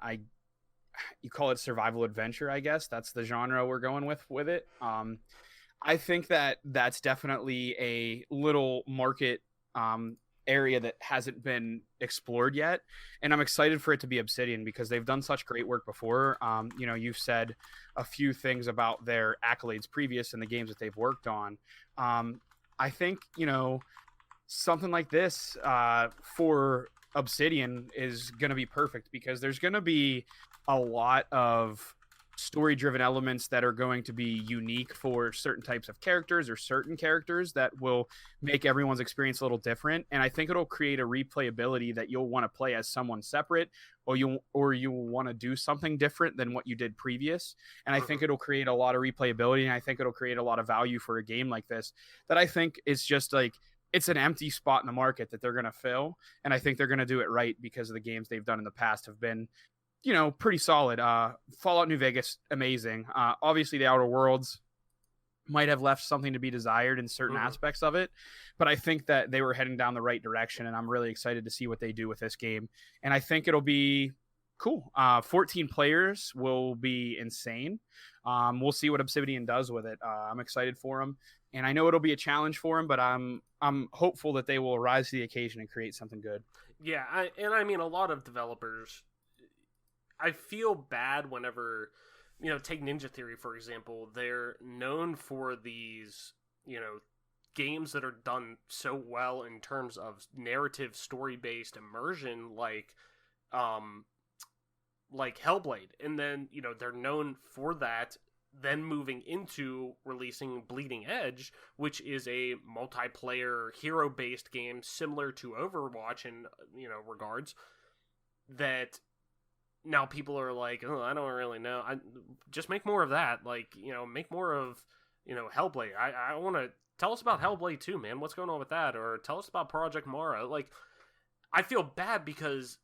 You call it survival adventure, I guess. That's the genre we're going with it. I think that that's definitely a little market area that hasn't been explored yet, and I'm excited for it to be Obsidian because they've done such great work before. You've said a few things about their accolades previous in the games that they've worked on. I think something like this for Obsidian is going to be perfect because there's going to be a lot of story-driven elements that are going to be unique for certain types of characters or certain characters that will make everyone's experience a little different. And I think it'll create a replayability that you'll want to play as someone separate, or you will want to do something different than what you did previous. And I think it'll create a lot of replayability, and I think it'll create a lot of value for a game like this that I think is just like, it's an empty spot in the market that they're going to fill. And I think they're going to do it right because of the games they've done in the past have been pretty solid. Fallout New Vegas, amazing. Obviously, The Outer Worlds might have left something to be desired in certain aspects of it, but I think that they were heading down the right direction, and I'm really excited to see what they do with this game. And I think it'll be cool. 14 players will be insane. We'll see what Obsidian does with it. I'm excited for them, and I know it'll be a challenge for them, but I'm hopeful that they will rise to the occasion and create something good. Yeah, I mean, a lot of developers, I feel bad whenever, take Ninja Theory, for example. They're known for these, games that are done so well in terms of narrative, story-based immersion, like Hellblade. And then, they're known for that, then moving into releasing Bleeding Edge, which is a multiplayer, hero-based game similar to Overwatch in, regards, that... Now people are like, oh, I don't really know. Just make more of that. Make more of, Hellblade. I want to tell us about Hellblade too, man. What's going on with that? Or tell us about Project Mara. I feel bad because,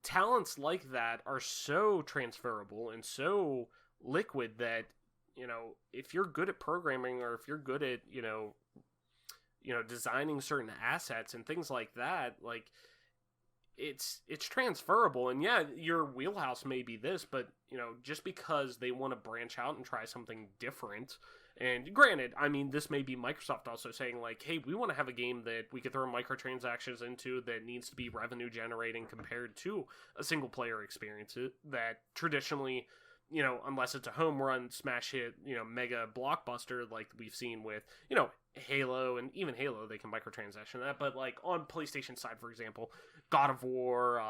talents like that are so transferable and so liquid that, if you're good at programming or if you're good at, designing certain assets and things like that, it's transferable. And yeah, your wheelhouse may be this, but just because they want to branch out and try something different, and granted, I mean, this may be Microsoft also saying hey, we want to have a game that we could throw microtransactions into that needs to be revenue generating compared to a single player experience that traditionally, unless it's a home run smash hit, mega blockbuster like we've seen with, Halo, and even Halo, they can microtransaction that, but like on PlayStation side, for example, God of War,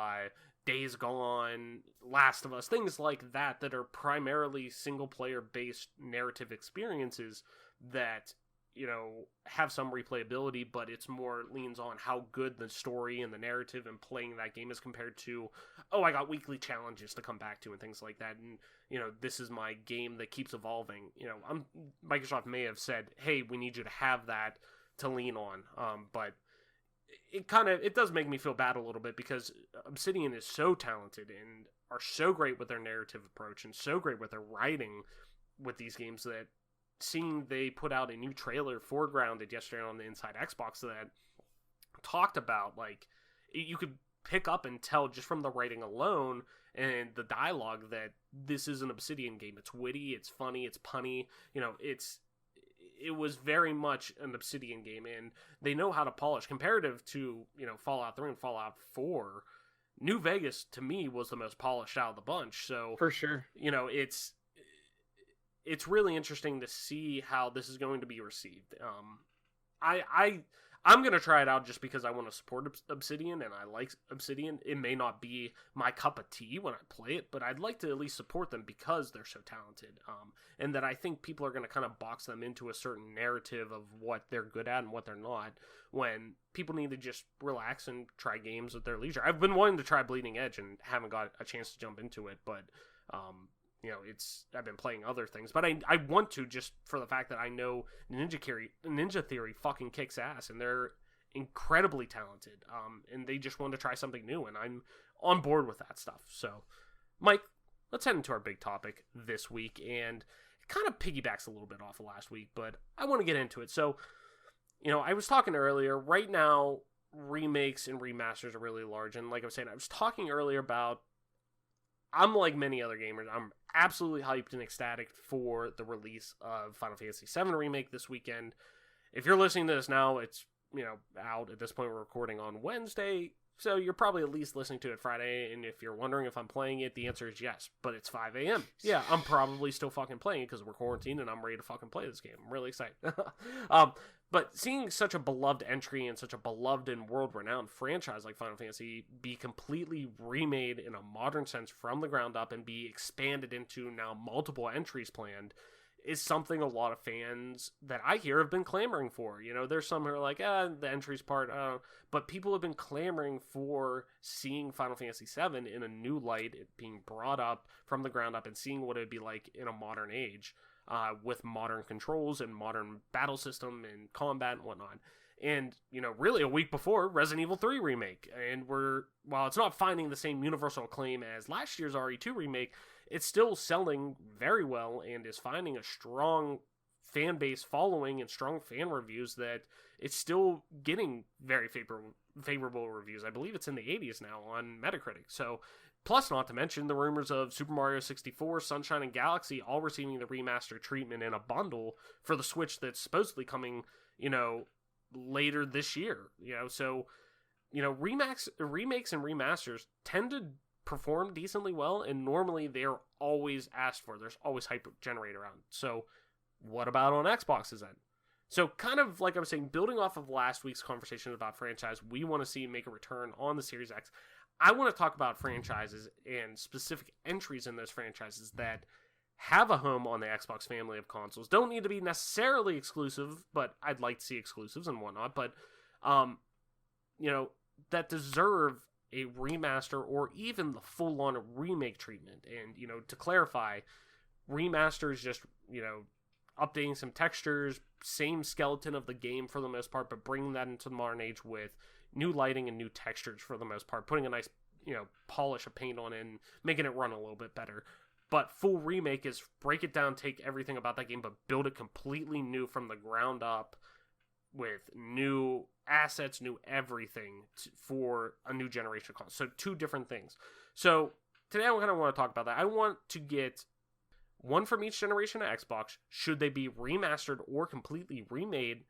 Days Gone, Last of Us, things like that are primarily single player based narrative experiences that, you know, have some replayability, but it's more leans on how good the story and the narrative and playing that game is compared to, oh, I got weekly challenges to come back to and things like that. And, you know, this is my game that keeps evolving. You know, Microsoft may have said, hey, we need you to have that to lean on. But it does make me feel bad a little bit because Obsidian is so talented and are so great with their narrative approach and so great with their writing with these games that seeing they put out a new trailer for Grounded yesterday on the Inside Xbox that talked about, like, you could pick up and tell just from the writing alone and the dialogue that this is an Obsidian game. It's witty, it's funny, it's punny, you know, it was very much an Obsidian game, and they know how to polish comparative to, you know, Fallout 3 and Fallout 4. New Vegas to me was the most polished out of the bunch, so for sure, you know, it's really interesting to see how this is going to be received. I'm going to try it out just because I want to support Obsidian, and I like Obsidian. It may not be my cup of tea when I play it, but I'd like to at least support them because they're so talented. And that I think people are going to kind of box them into a certain narrative of what they're good at and what they're not, when people need to just relax and try games at their leisure. I've been wanting to try Bleeding Edge and haven't got a chance to jump into it, but you know, I've been playing other things, but I want to, just for the fact that I know Ninja Theory fucking kicks ass, and they're incredibly talented, and they just want to try something new, and I'm on board with that stuff. So, Mike, let's head into our big topic this week, and it kind of piggybacks a little bit off of last week, but I want to get into it. So, you know, I was talking earlier, right now, remakes and remasters are really large, and like I was saying, I was talking earlier about, I'm like many other gamers, I'm absolutely hyped and ecstatic for the release of Final Fantasy VII Remake this weekend. If you're listening to this now, it's, you know, out at this point. We're recording on Wednesday, so you're probably at least listening to it Friday, and if you're wondering if I'm playing it, the answer is yes, but it's 5 a.m. Yeah, I'm probably still fucking playing it because we're quarantined, and I'm ready to fucking play this game. I'm really excited. But seeing such a beloved entry and such a beloved and world-renowned franchise like Final Fantasy be completely remade in a modern sense from the ground up and be expanded into now multiple entries planned is something a lot of fans that I hear have been clamoring for. You know, there's some who are like, the entries part, but people have been clamoring for seeing Final Fantasy VII in a new light, it being brought up from the ground up and seeing what it'd be like in a modern age. With modern controls and modern battle system and combat and whatnot. And, you know, really a week before, Resident Evil 3 Remake. And while it's not finding the same universal acclaim as last year's RE2 Remake, it's still selling very well and is finding a strong fan base following and strong fan reviews that it's still getting very favorable reviews. I believe it's in the 80s now on Metacritic. So, plus, not to mention the rumors of Super Mario 64, Sunshine, and Galaxy all receiving the remaster treatment in a bundle for the Switch that's supposedly coming, you know, later this year. You know, so, you know, remakes and remasters tend to perform decently well, and normally they're always asked for. There's always hype generated around. So, what about on Xboxes then? So, kind of like I was saying, building off of last week's conversation about franchise we want to see make a return on the Series X, I want to talk about franchises and specific entries in those franchises that have a home on the Xbox family of consoles. Don't need to be necessarily exclusive, but I'd like to see exclusives and whatnot. But, you know, that deserve a remaster or even the full-on remake treatment. And, you know, to clarify, remaster is just, you know, updating some textures, same skeleton of the game for the most part, but bringing that into the modern age with new lighting and new textures for the most part, putting a nice, you know, polish of paint on it and making it run a little bit better. But full remake is break it down, take everything about that game, but build it completely new from the ground up with new assets, new everything for a new generation of consoles. So two different things. So today I kind of want to talk about that. I want to get one from each generation of Xbox. Should they be remastered or completely remade,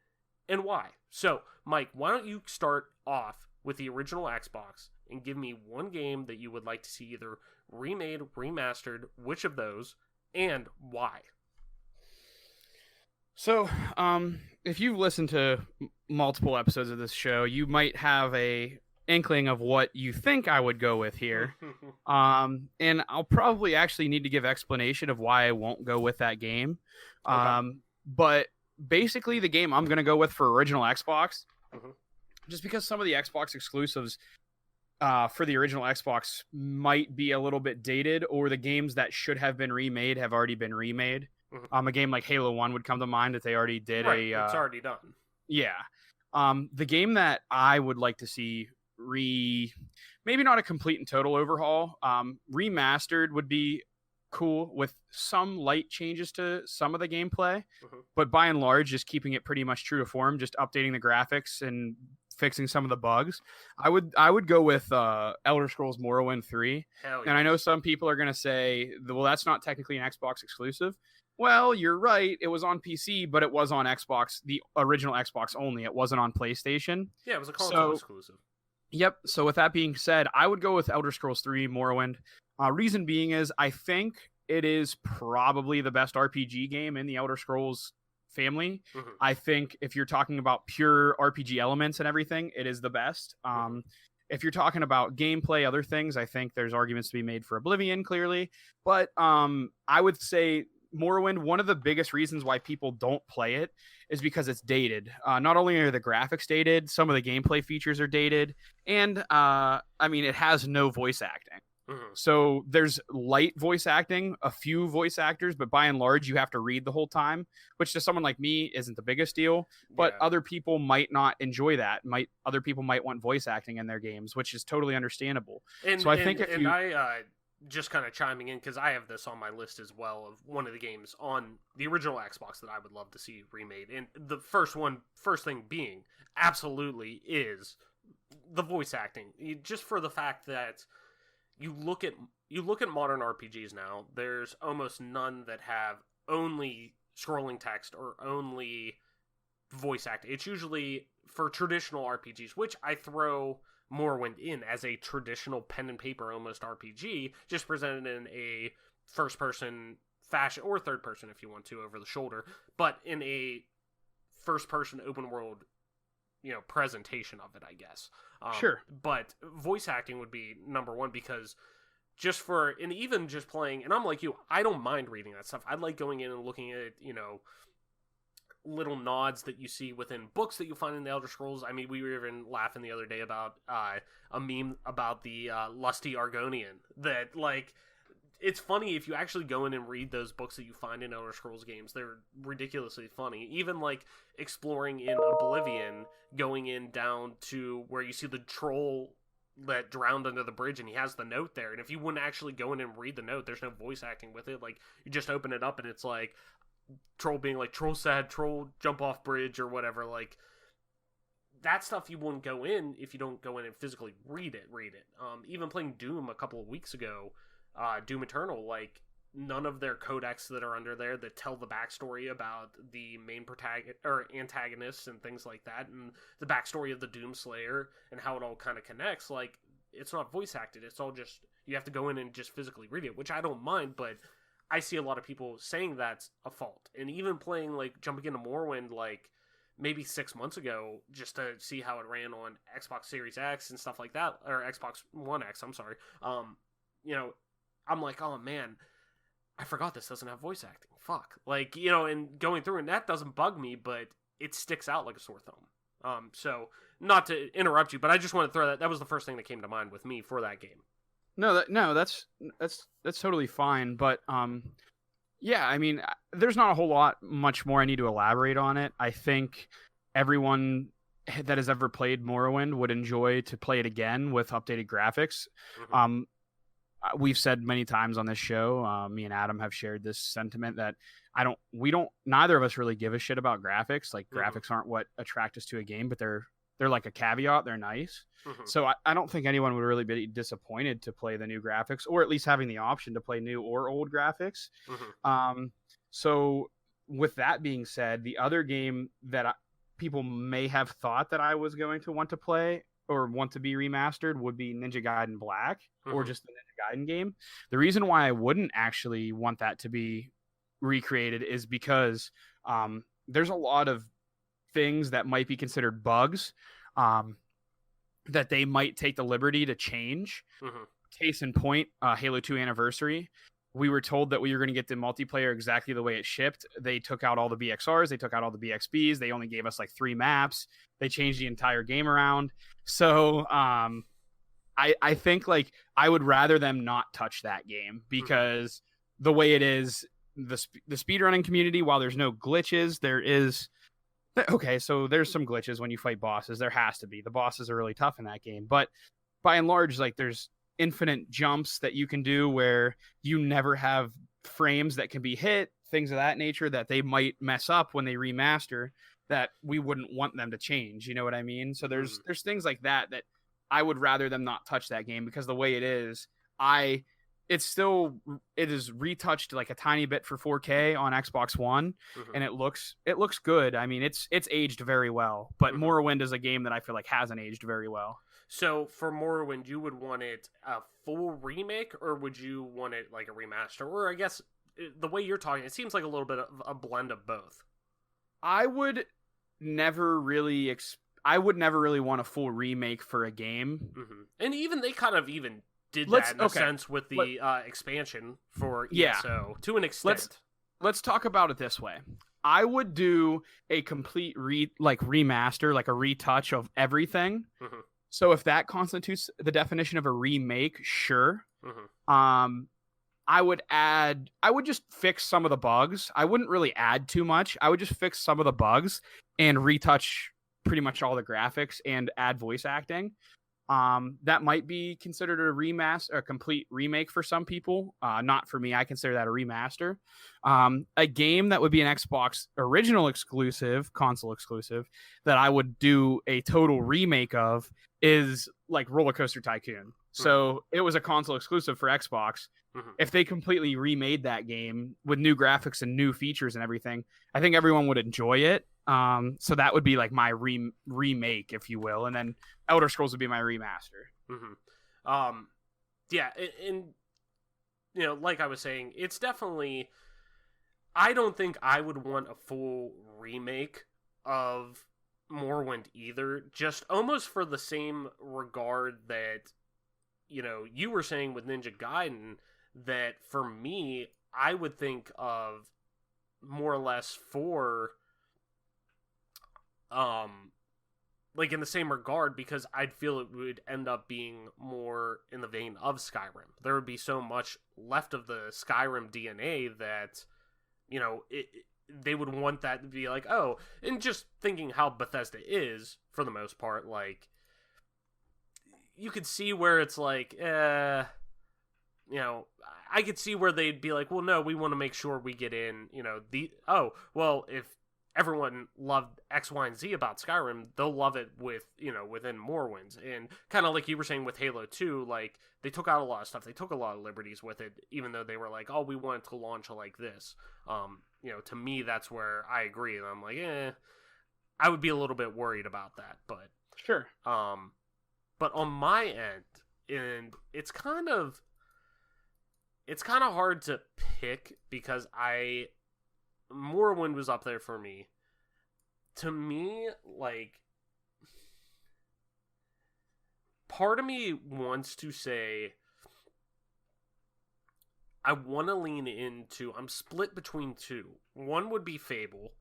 and why? So, Mike, why don't you start off with the original Xbox and give me one game that you would like to see either remade, remastered, which of those, and why? So, if you've listened to multiple episodes of this show, you might have a inkling of what you think I would go with here. And I'll probably actually need to give explanation of why I won't go with that game. Okay. But basically, the game I'm going to go with for original Xbox, Mhm. just because some of the Xbox exclusives for the original Xbox might be a little bit dated, or the games that should have been remade have already been remade. Mhm. A game like Halo 1 would come to mind that they already did Right, a it's already done. yeah. The game that I would like to see maybe not a complete and total overhaul, remastered would be cool with some light changes to some of the gameplay, Mhm. but by and large, just keeping it pretty much true to form, just updating the graphics and fixing some of the bugs. I would go with Elder Scrolls Morrowind 3. Hell And I know yeah. some people are going to say, well, that's not technically an Xbox exclusive. Well, you're right. It was on PC, but it was on Xbox, the original Xbox only. It wasn't on PlayStation. Yeah, it was a console So, exclusive. yep. So, with that being said, I would go with Elder Scrolls 3 Morrowind. Reason being is I think it is probably the best RPG game in the Elder Scrolls family. Mhm. I think if you're talking about pure RPG elements and everything, it is the best. If you're talking about gameplay, other things, I think there's arguments to be made for Oblivion, clearly. But I would say Morrowind, one of the biggest reasons why people don't play it is because it's dated. Not only are the graphics dated, some of the gameplay features are dated, and I mean, it has no voice acting. Mhm. So there's light voice acting, a few voice actors, but by and large, you have to read the whole time, which to someone like me isn't the biggest deal. But Yeah. other people might not enjoy that. Other people might want voice acting in their games, which is totally understandable. And So I think if you I just kind of chiming in because I have this on my list as well of one of the games on the original Xbox that I would love to see remade. And the first thing being absolutely is the voice acting. Just for the fact that you look at modern RPGs now, there's almost none that have only scrolling text or only voice acting. It's usually for traditional RPGs, which I throw Morrowind in as a traditional pen and paper almost RPG, just presented in a first person fashion or third person if you want to over the shoulder, but in a first person open world presentation of it, I guess. sure, But voice acting would be number one because and even just playing, and I'm like you, I don't mind reading that stuff. I like going in and looking at, little nods that you see within books that you find in the Elder Scrolls. I mean, we were even laughing the other day about a meme about the lusty Argonian that, like, it's funny if you actually go in and read those books that you find in Elder Scrolls games. They're ridiculously funny. Even like exploring in Oblivion, going in down to where you see the troll that drowned under the bridge and he has the note there. And if you wouldn't actually go in and read the note, there's no voice acting with it. Like, you just open it up and it's like troll being like, troll sad, troll jump off bridge or whatever. Like, that stuff you wouldn't go in if you don't go in and physically read it. Even playing Doom a couple of weeks ago, Doom Eternal, like, none of their codex that are under there that tell the backstory about the main protagonist or antagonists and things like that, and the backstory of the Doom Slayer and how it all kind of connects. Like, it's not voice acted. It's all just, you have to go in and just physically read it, which I don't mind, but I see a lot of people saying that's a fault. And even playing, like, jumping into Morrowind, like, maybe 6 months ago, just to see how it ran on Xbox Series X and stuff like that, or Xbox One X, I'm sorry. I'm like, oh man, I forgot this doesn't have voice acting. Fuck. Like, and going through, and that doesn't bug me, but it sticks out like a sore thumb. So, not to interrupt you, but I just want to throw that was the first thing that came to mind with me for that game. no, that's totally fine. But yeah, I mean, there's not a whole lot much more I need to elaborate on it. I think everyone that has ever played Morrowind would enjoy to play it again with updated graphics. Mm-hmm. We've said many times on this show, me and Adam have shared this sentiment that neither of us really give a shit about graphics. Like, graphics aren't what attract us to a game, but they're like a caveat. They're nice. Mm-hmm. So I don't think anyone would really be disappointed to play the new graphics, or at least having the option to play new or old graphics. Mm-hmm. So with that being said, the other game that people may have thought that I was going to want to play or want to be remastered would be Ninja Gaiden Black, or just the Ninja Gaiden game. The reason why I wouldn't actually want that to be recreated is because there's a lot of things that might be considered bugs that they might take the liberty to change. Mm-hmm. Case in point, Halo 2 Anniversary. We were told that we were going to get the multiplayer exactly the way it shipped. They took out all the BXRs. They took out all the BXBs. They only gave us like 3 maps. They changed the entire game around. So I think like I would rather them not touch that game because the way it is, the speedrunning community, while there's no glitches, there is... Okay, so there's some glitches when you fight bosses. There has to be. The bosses are really tough in that game. But by and large, like there's infinite jumps that you can do where you never have frames that can be hit, things of that nature that they might mess up when they remaster that we wouldn't want them to change. You know what I mean? So there's things like that I would rather them not touch that game because the way it is, it is retouched like a tiny bit for 4K on Xbox One, and it looks good. I mean, it's aged very well, but Morrowind is a game that I feel like hasn't aged very well. So for Morrowind, you would want it a full remake, or would you want it like a remaster? Or I guess the way you're talking, it seems like a little bit of a blend of both. I would never really want a full remake for a game. And even they kind of did that in a sense with the expansion for ESO to an extent. Let's talk about it this way. I would do a complete remaster, like a retouch of everything. So if that constitutes the definition of a remake, sure. I would just fix some of the bugs. I wouldn't really add too much. I would just fix some of the bugs and retouch pretty much all the graphics and add voice acting. That might be considered a complete remake for some people. Not for me. I consider that a remaster. A game that would be an Xbox original console exclusive, that I would do a total remake of is like Roller Coaster Tycoon. So it was a console exclusive for Xbox. If they completely remade that game with new graphics and new features and everything, I think everyone would enjoy it. So that would be like my remake, if you will, and then Elder Scrolls would be my remaster. Yeah, and you know, like I was saying, it's definitely. I don't think I would want a full remake of Morrowind either. Just almost for the same regard that you were saying with Ninja Gaiden. That for me, I would think of more or less for. Like in the same regard, because I'd feel it would end up being more in the vein of Skyrim. There would be so much left of the Skyrim DNA that, they would want that to be like, oh, and just thinking how Bethesda is, for the most part, like, you could see where it's like, I could see where they'd be like, well, no, we want to make sure we get in, if everyone loved X, Y, and Z about Skyrim, they'll love it within Morrowind. And kind of like you were saying with Halo 2, like, they took out a lot of stuff. They took a lot of liberties with it, even though they were like, oh, we want it to launch like this. To me, that's where I agree. And I'm like, I would be a little bit worried about that, but... Sure. But on my end, and it's kind of hard to pick, because Morrowind was up there for me. To me, like, part of me wants to say I want to lean into... I'm split between two. One would be Fable,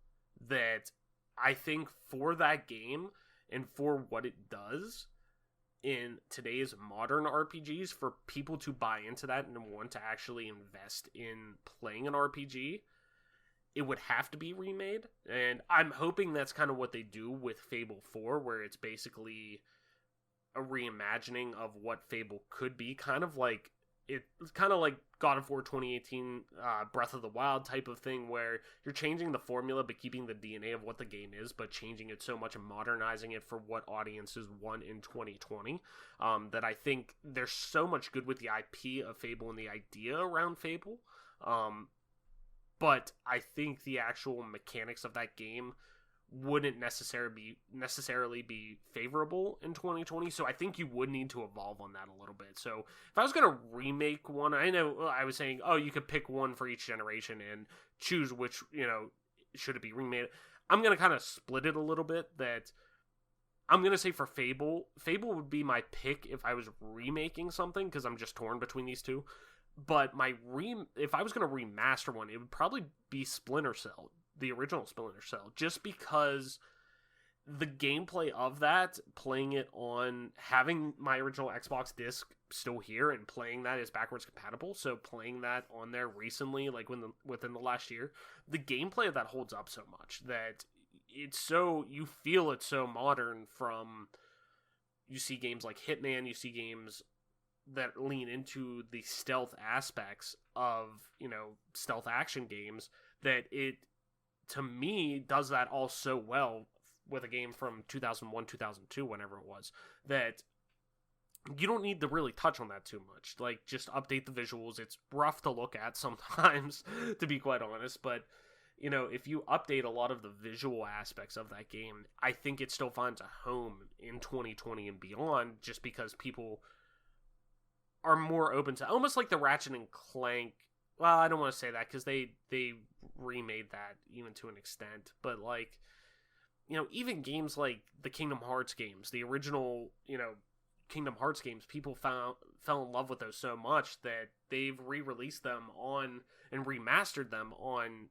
that I think for that game and for what it does in today's modern RPGs, for people to buy into that and want to actually invest in playing an RPG, it would have to be remade. And I'm hoping that's kind of what they do with Fable 4, where it's basically a reimagining of what Fable could be, kind of like God of War 2018, Breath of the Wild type of thing, where you're changing the formula but keeping the DNA of what the game is, but changing it so much and modernizing it for what audiences want in 2020, that I think there's so much good with the IP of Fable and the idea around Fable, but I think the actual mechanics of that game wouldn't necessarily be favorable in 2020, so I think you would need to evolve on that a little bit. So if I was going to remake one, I know I was saying, oh, you could pick one for each generation and choose which, should it be remade. I'm gonna kind of split it a little bit. That I'm gonna say for Fable would be my pick if I was remaking something, because I'm just torn between these two. But if I was gonna remaster one, it would probably be Splinter Cell, the original Splinter Cell, just because the gameplay of that, playing it on, having my original Xbox disc still here and playing that is backwards compatible, so playing that on there recently, like within the last year, the gameplay of that holds up so much that you feel it's so modern. From, you see games like Hitman, you see games that lean into the stealth aspects of, stealth action games, that it, to me, does that all so well with a game from 2001, 2002, whenever it was, that you don't need to really touch on that too much. Like, just update the visuals. It's rough to look at sometimes, to be quite honest, but, if you update a lot of the visual aspects of that game, I think it still finds a home in 2020 and beyond, just because people are more open to, almost like the Ratchet and Clank. Well, I don't want to say that, because they remade that even to an extent, but like, even games like the Kingdom Hearts games, the original, Kingdom Hearts games, people fell in love with those so much that they've re-released them on and remastered them on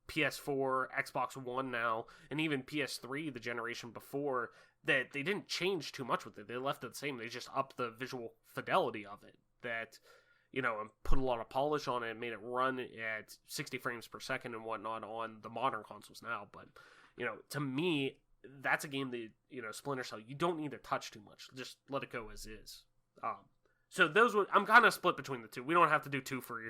PS4, Xbox One now, and even PS3 the generation before, that they didn't change too much with it. They left it the same. They just upped the visual fidelity of it, that, and put a lot of polish on it and made it run at 60 frames per second and whatnot on the modern consoles now. But, to me, that's a game that, Splinter Cell, you don't need to touch too much. Just let it go as is. So I'm kind of split between the two. We don't have to do two for,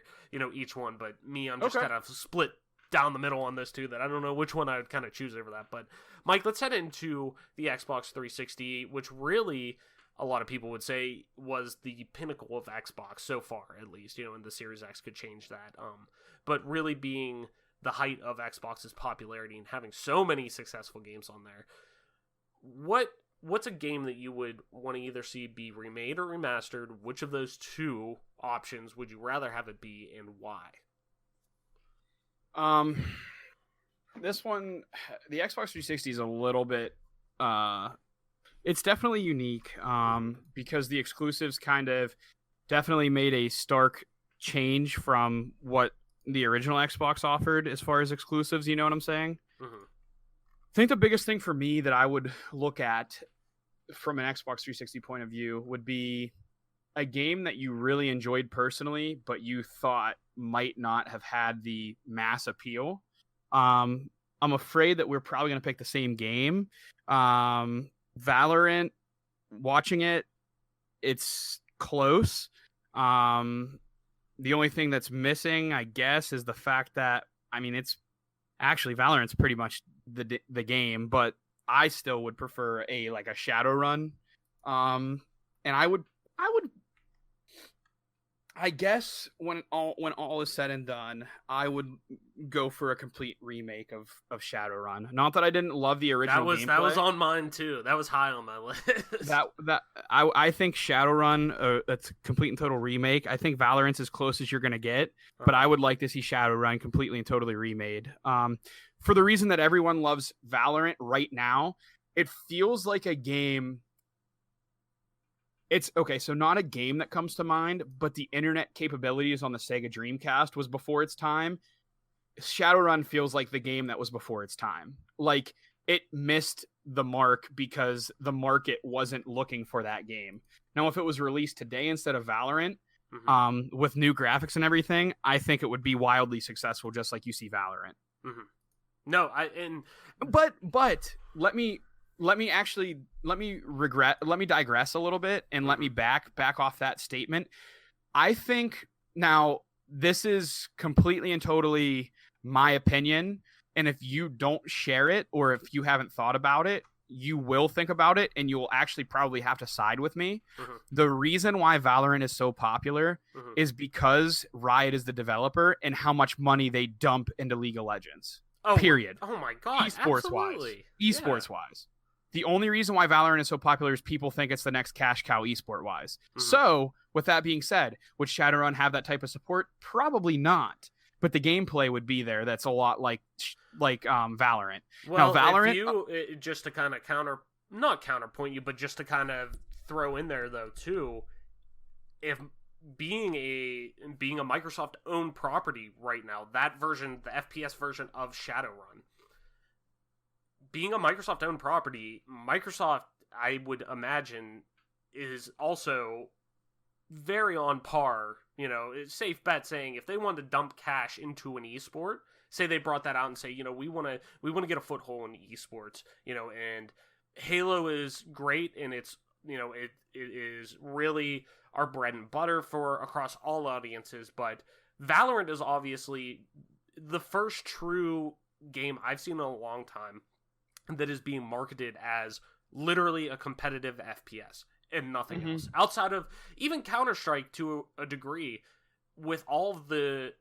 each one, but I'm just kind of split down the middle on this too, that I don't know which one I would kind of choose over that. But Mike, let's head into the Xbox 360, which really a lot of people would say was the pinnacle of Xbox so far, at least, and the Series X could change that. But really being the height of Xbox's popularity and having so many successful games on there. What's a game that you would want to either see be remade or remastered? Which of those two options would you rather have it be, and why? This one, the Xbox 360 is a little bit, it's definitely unique, because the exclusives kind of definitely made a stark change from what the original Xbox offered as far as exclusives, you know what I'm saying? Mm-hmm. I think the biggest thing for me that I would look at from an Xbox 360 point of view would be a game that you really enjoyed personally, but you thought might not have had the mass appeal. I'm afraid that we're probably going to pick the same game. Valorant, watching it, it's close. The only thing that's missing, I guess, is the fact that, it's actually, Valorant's pretty much the game, but I still would prefer a Shadowrun. And I guess when all is said and done, I would go for a complete remake of Shadowrun. Not that I didn't love the original gameplay. That was on mine too. That was high on my list. I think Shadowrun, that's a complete and total remake. I think Valorant's as close as you're gonna get, but I would like to see Shadowrun completely and totally remade. For the reason that everyone loves Valorant right now, it feels like a game. It's okay, so not a game that comes to mind, but the internet capabilities on the Sega Dreamcast was before its time. Shadowrun feels like the game that was before its time. Like, it missed the mark because the market wasn't looking for that game. Now, if it was released today instead of Valorant, with new graphics and everything, I think it would be wildly successful, just like you see Valorant. Mm-hmm. No, but let me digress a little bit and let me back off that statement. I think now this is completely and totally my opinion, and if you don't share it or if you haven't thought about it, you will think about it and you will actually probably have to side with me. Mm-hmm. The reason why Valorant is so popular is because Riot is the developer and how much money they dump into League of Legends. Period. Oh my god. Esports wise. The only reason why Valorant is so popular is people think it's the next cash cow esport wise. So, with that being said, would Shadowrun have that type of support? Probably not. but the gameplay would be there. That's a lot like Valorant. Well, Now Valorant, if you just to kind of not counterpoint you, but just to kind of throw in there though too, if being a Microsoft owned property right now, that version, the FPS version of Shadowrun, being a Microsoft owned property, Microsoft, I would imagine, is also very on par. You know, it's safe bet saying if they wanted to dump cash into an esport, say they brought that out and say, you know, we want to get a foothold in esports, you know, and Halo is great and it's, you know, it is really our bread and butter for across all audiences, but Valorant is obviously the first true game I've seen in a long time that is being marketed as literally a competitive FPS and nothing else. Outside of even Counter-Strike to a degree, with the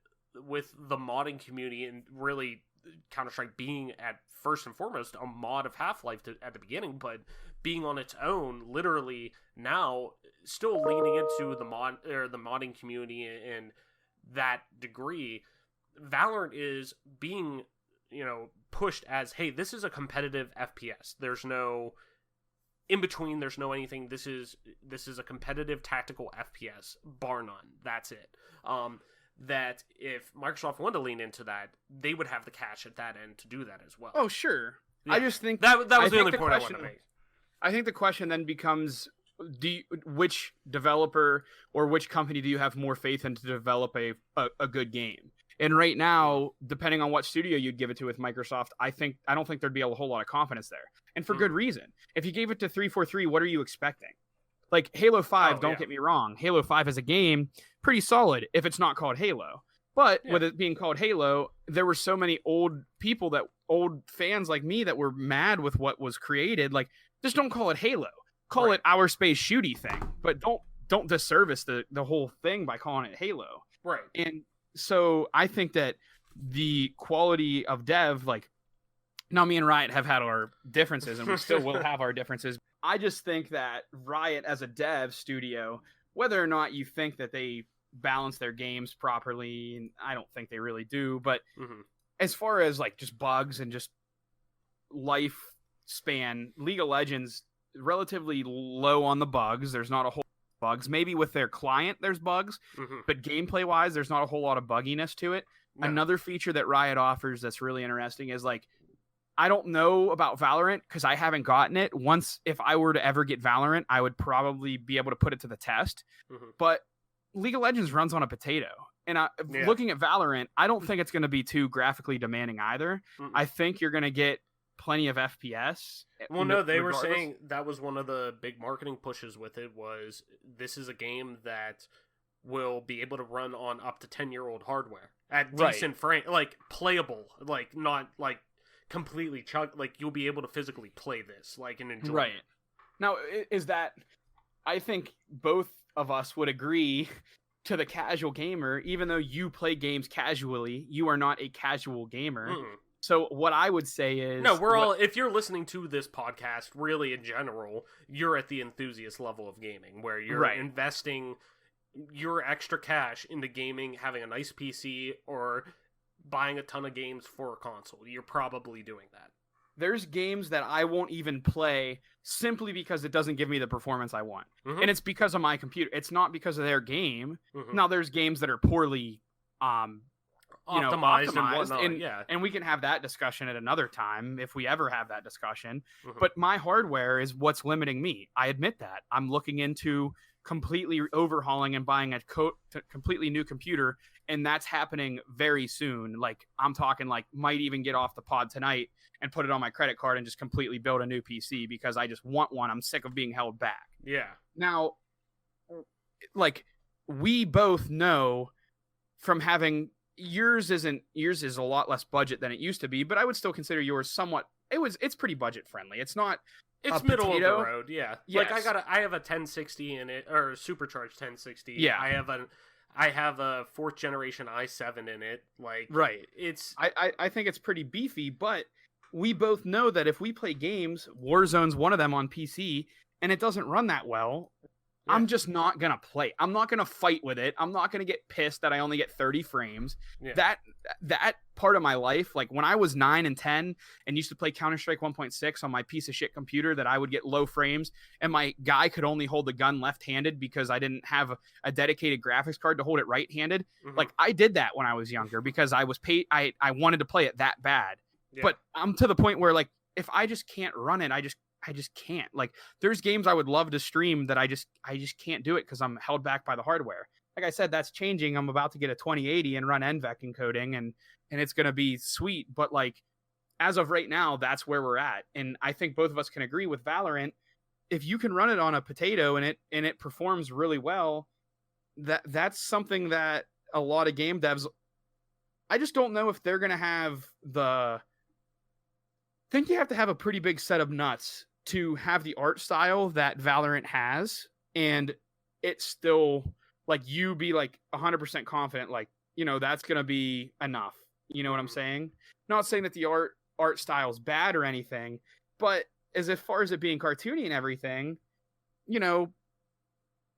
modding community, and really Counter-Strike being at first and foremost a mod of Half-Life at the beginning, but being on its own literally now, still leaning into the modding community and that degree, Valorant is being, you know, pushed as, hey, this is a competitive FPS. There's no in between, there's no anything. This is a competitive tactical FPS, bar none. That's it. That if Microsoft wanted to lean into that, they would have the cash at that end to do that as well. Oh, sure. Yeah. I just think that was the only point I wanted to make. I think the question then becomes, which developer or which company do you have more faith in to develop a good game? And right now, depending on what studio you'd give it to with Microsoft, I don't think there'd be a whole lot of confidence there. And for good reason. If you gave it to 343, what are you expecting? Like Halo 5, don't get me wrong. Halo 5 as a game, pretty solid if it's not called Halo. But with it being called Halo, there were so many old fans like me that were mad with what was created. Like, just don't call it Halo. Call it our space shooty thing. But don't disservice the whole thing by calling it Halo. Right. And so I think that the quality of dev, like, now me and Riot have had our differences and we still will have our differences. I just think that Riot as a dev studio, whether or not you think that they balance their games properly, and I don't think they really do, but as far as like just bugs and just lifespan, League of Legends relatively low on the bugs. There's not a whole lot of bugs. Maybe with their client there's bugs, but gameplay wise there's not a whole lot of bugginess to it. No. Another feature that Riot offers that's really interesting is, like, I don't know about Valorant because I haven't gotten it. Once, if I were to ever get Valorant, I would probably be able to put it to the test. But League of Legends runs on a potato. And looking at Valorant, I don't think it's going to be too graphically demanding either. I think you're going to get plenty of FPS. Well, no, they were saying that was one of the big marketing pushes with it, was this is a game that will be able to run on up to 10-year-old hardware at decent frame, like playable, like not like completely like you'll be able to physically play this, like, and enjoy it. Now, is that, I think both of us would agree, to the casual gamer, even though you play games casually, you are not a casual gamer. So what I would say is, no, if you're listening to this podcast, really in general, you're at the enthusiast level of gaming, where you're investing your extra cash into gaming, having a nice PC, or buying a ton of games for a console. You're probably doing that. There's games that I won't even play simply because it doesn't give me the performance I want. And it's because of my computer. It's not because of their game. Now, there's games that are poorly optimized and whatnot. And we can have that discussion at another time if we ever have that discussion. But my hardware is what's limiting me. I admit that. I'm looking into completely overhauling and buying a completely new computer, and that's happening very soon. Like, I'm talking, like, might even get off the pod tonight and put it on my credit card and just completely build a new PC because I just want one. I'm sick of being held back. Now, like, we both know from having yours is a lot less budget than it used to be, but I would still consider yours somewhat. It's pretty budget friendly. It's not. It's middle of the road, yeah. Yes. Like I have a 1060 in it, or a supercharged 1060. Yeah. I have a 4th generation i7 in it. Like, it's. I think it's pretty beefy, but we both know that if we play games, Warzone's one of them on PC, and it doesn't run that well, Yeah. I'm just not gonna play. I'm not gonna fight with it. I'm not gonna get pissed that I only get 30 frames. Yeah. That part of my life, like when I was 9 and 10 and used to play Counter-Strike 1.6 on my piece of shit computer, that I would get low frames and my guy could only hold the gun left-handed because I didn't have a dedicated graphics card to hold it right-handed. Mhm. Like I did that when I was younger because I was paid. I wanted to play it that bad. Yeah. But I'm to the point where like if I just can't run it, I just can't. Like there's games I would love to stream that I just can't do it because I'm held back by the hardware. Like I said, that's changing. I'm about to get a 2080 and run NVENC encoding and it's gonna be sweet. But like as of right now, that's where we're at. And I think both of us can agree with Valorant. If you can run it on a potato and it performs really well, that's something that a lot of game devs, I just don't know if they're gonna have I think you have to have a pretty big set of nuts to have the art style that Valorant has, and it's still like you be like 100% confident, like, you know, that's going to be enough. You know what I'm saying? Not saying that the art style is bad or anything, but as far as it being cartoony and everything, you know,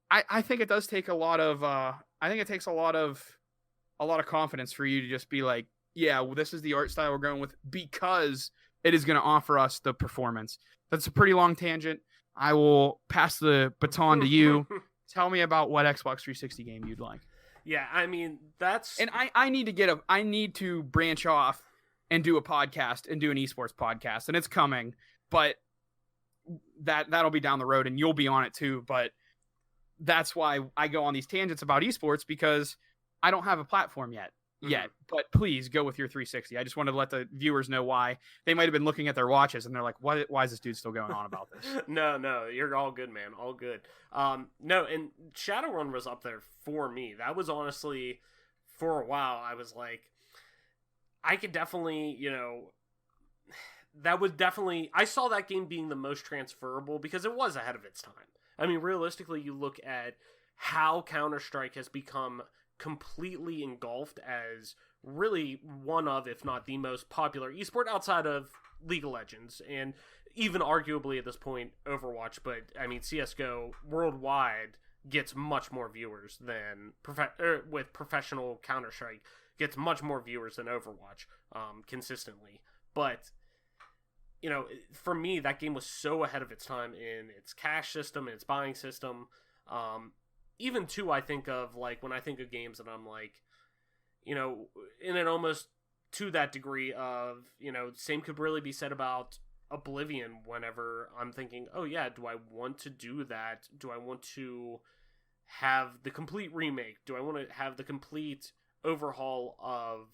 I think it does take a lot of, I think it takes a lot of confidence for you to just be like, yeah, well, this is the art style we're going with because it is going to offer us the performance. That's a pretty long tangent. I will pass the baton to you. Tell me about what Xbox 360 game you'd like. Yeah, I mean, that's... And I need to branch off and do a podcast and do an esports podcast, and it's coming, but that'll be down the road and you'll be on it too. But that's why I go on these tangents about esports, because I don't have a platform yet. But please go with your 360. I just wanted to let the viewers know why. They might have been looking at their watches and they're like, why is this dude still going on about this? No, you're all good, man. All good. No, and Shadowrun was up there for me. That was honestly, for a while, I was like, I could definitely, you know, that would definitely, I saw that game being the most transferable because it was ahead of its time. I mean, realistically, you look at how Counter-Strike has become completely engulfed as really one of, if not the most popular esport outside of League of Legends, and even arguably at this point Overwatch. But I mean, CSGO worldwide gets much more viewers than with professional Counter-Strike gets much more viewers than Overwatch consistently. But you know, for me, that game was so ahead of its time in its cash system and its buying system. Even too, I think of, like, when I think of games and I'm like, you know, in it almost to that degree of, you know, same could really be said about Oblivion whenever I'm thinking, oh yeah, do I want to do that? Do I want to have the complete remake? Do I want to have the complete overhaul of,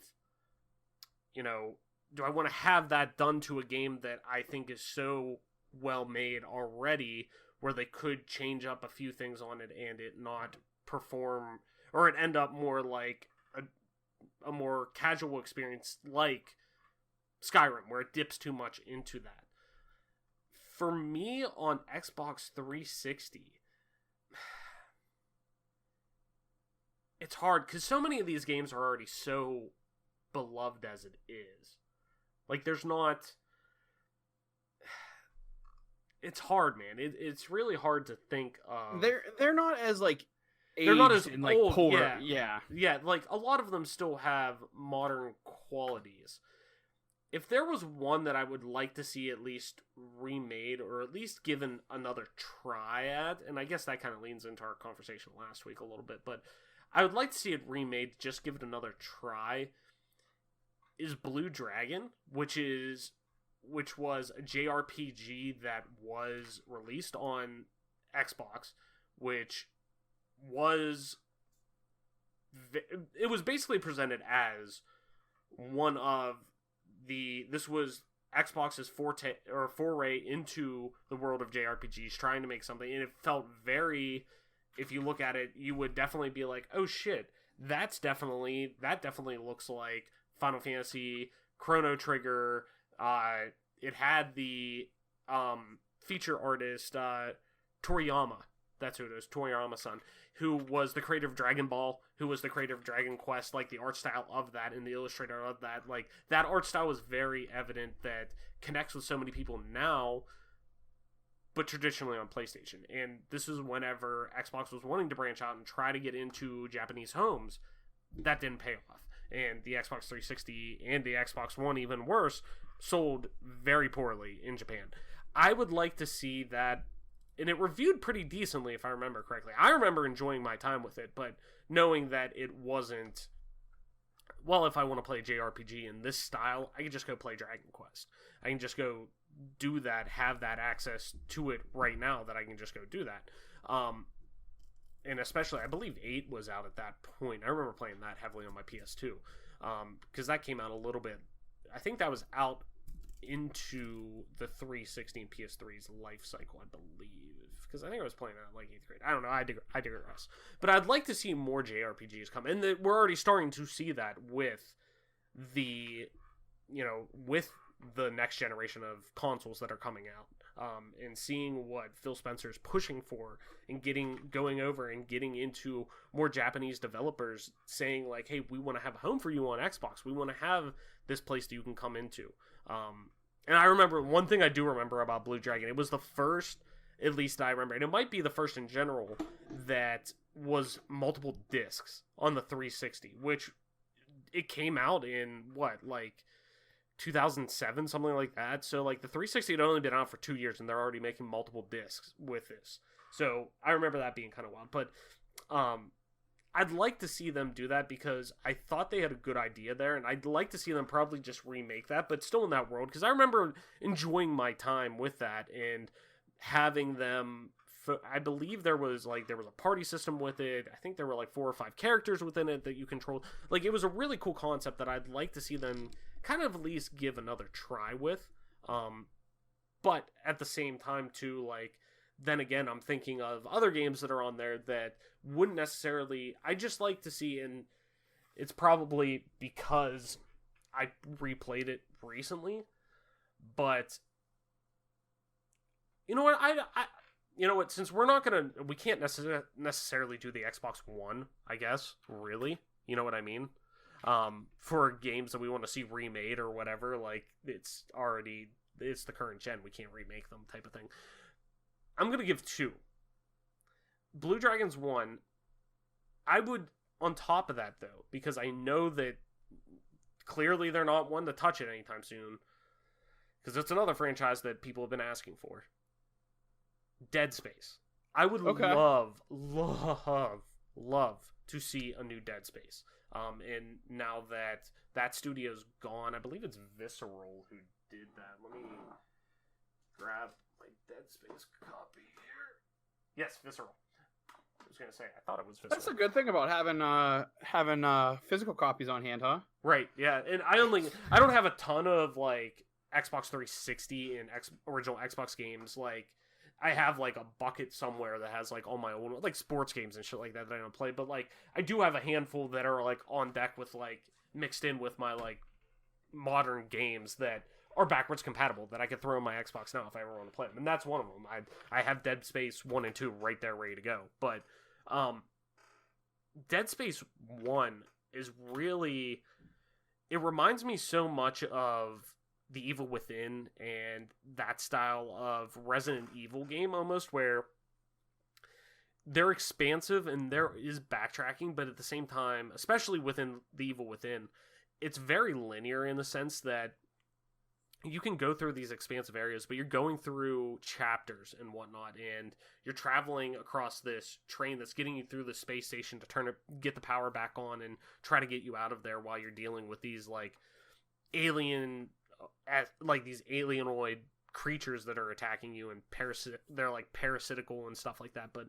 you know, do I want to have that done to a game that I think is so well made already, where they could change up a few things on it and it not perform, or it end up more like a more casual experience like Skyrim, where it dips too much into that. For me, on Xbox 360, it's hard, because so many of these games are already so beloved as it is. Like, there's not... It's hard, man. It's really hard to think of. They're not as like they're not as and, like, old. poor. Yeah. Like a lot of them still have modern qualities. If there was one that I would like to see at least remade, or at least given another try at, and I guess that kind of leans into our conversation last week a little bit, but I would like to see it remade, just give it another try, is Blue Dragon, which was a JRPG that was released on Xbox, which was... It was basically presented as one of the... This was Xbox's foray into the world of JRPGs, trying to make something, and it felt very... If you look at it, you would definitely be like, oh shit, that definitely looks like Final Fantasy, Chrono Trigger. It had the feature artist Toriyama. That's who it is, Toriyama-san, who was the creator of Dragon Ball, who was the creator of Dragon Quest. Like, the art style of that and the illustrator of that, like, that art style was very evident that connects with so many people now. but traditionally on PlayStation. And this was whenever Xbox was wanting to branch out and try to get into Japanese homes. That didn't pay off. And the Xbox 360 and the Xbox One, even worse, sold very poorly in Japan. I would like to see that, and it reviewed pretty decently if I remember correctly. I remember enjoying my time with it, but knowing that it wasn't, well, if I want to play a JRPG in this style, I can just go play Dragon Quest. I can just go do that, have that access to it right now that I can just go do that. And especially, I believe 8 was out at that point. I remember playing that heavily on my PS2. Because that came out a little bit, I think that was out into the 360 and PS3's life cycle, I believe. Because I think I was playing that like 8th grade. I don't know, I digress. But I'd like to see more JRPGs come. And we're already starting to see that with with the next generation of consoles that are coming out. And seeing what Phil Spencer's pushing for and going over and getting into more Japanese developers saying like, hey, we want to have a home for you on Xbox. We want to have this place that you can come into. And I remember one thing I do remember about Blue Dragon. It was the first, at least I remember, and it might be the first in general, that was multiple discs on the 360, which it came out in 2007, something like that. So like the 360 had only been out for 2 years and they're already making multiple discs with this. So I remember that being kind of wild. But I'd like to see them do that because I thought they had a good idea there, and I'd like to see them probably just remake that, but still in that world, because I remember enjoying my time with that and having them. I believe there was a party system with it. I think there were like 4 or 5 characters within it that you controlled. Like, it was a really cool concept that I'd like to see them kind of at least give another try with. But at the same time too, like, then again, I'm thinking of other games that are on there that wouldn't necessarily, I just like to see, and it's probably because I replayed it recently, but you know what, since we can't necessarily do the Xbox One, I guess, really, you know what I mean? For games that we want to see remade or whatever, like, it's the current gen, we can't remake them type of thing. I'm going to give 2. Blue Dragons 1, I would, on top of that, though, because I know that clearly they're not one to touch it anytime soon, because it's another franchise that people have been asking for. Dead Space. I would love to see a new Dead Space. And now that studio's gone, I believe it's Visceral who did that. Let me grab my Dead Space copy here. Yes, Visceral. I was gonna say, I thought it was Visceral. That's a good thing about having physical copies on hand, huh? Right. Yeah, and I don't have a ton of like Xbox 360 and original Xbox games. Like, I have like a bucket somewhere that has like all my own like sports games and shit like that I don't play, but like I do have a handful that are like on deck with like mixed in with my like modern games that are backwards compatible that I could throw in my Xbox now if I ever want to play them, and that's one of them. I have Dead Space 1 and 2 right there ready to go, but Dead Space 1 is really, it reminds me so much of The Evil Within and that style of Resident Evil game almost, where they're expansive and there is backtracking, but at the same time, especially within The Evil Within, it's very linear in the sense that you can go through these expansive areas, but you're going through chapters and whatnot, and you're traveling across this train that's getting you through the space station to get the power back on and try to get you out of there while you're dealing with these like these alienoid creatures that are attacking you, and they're like parasitical and stuff like that. But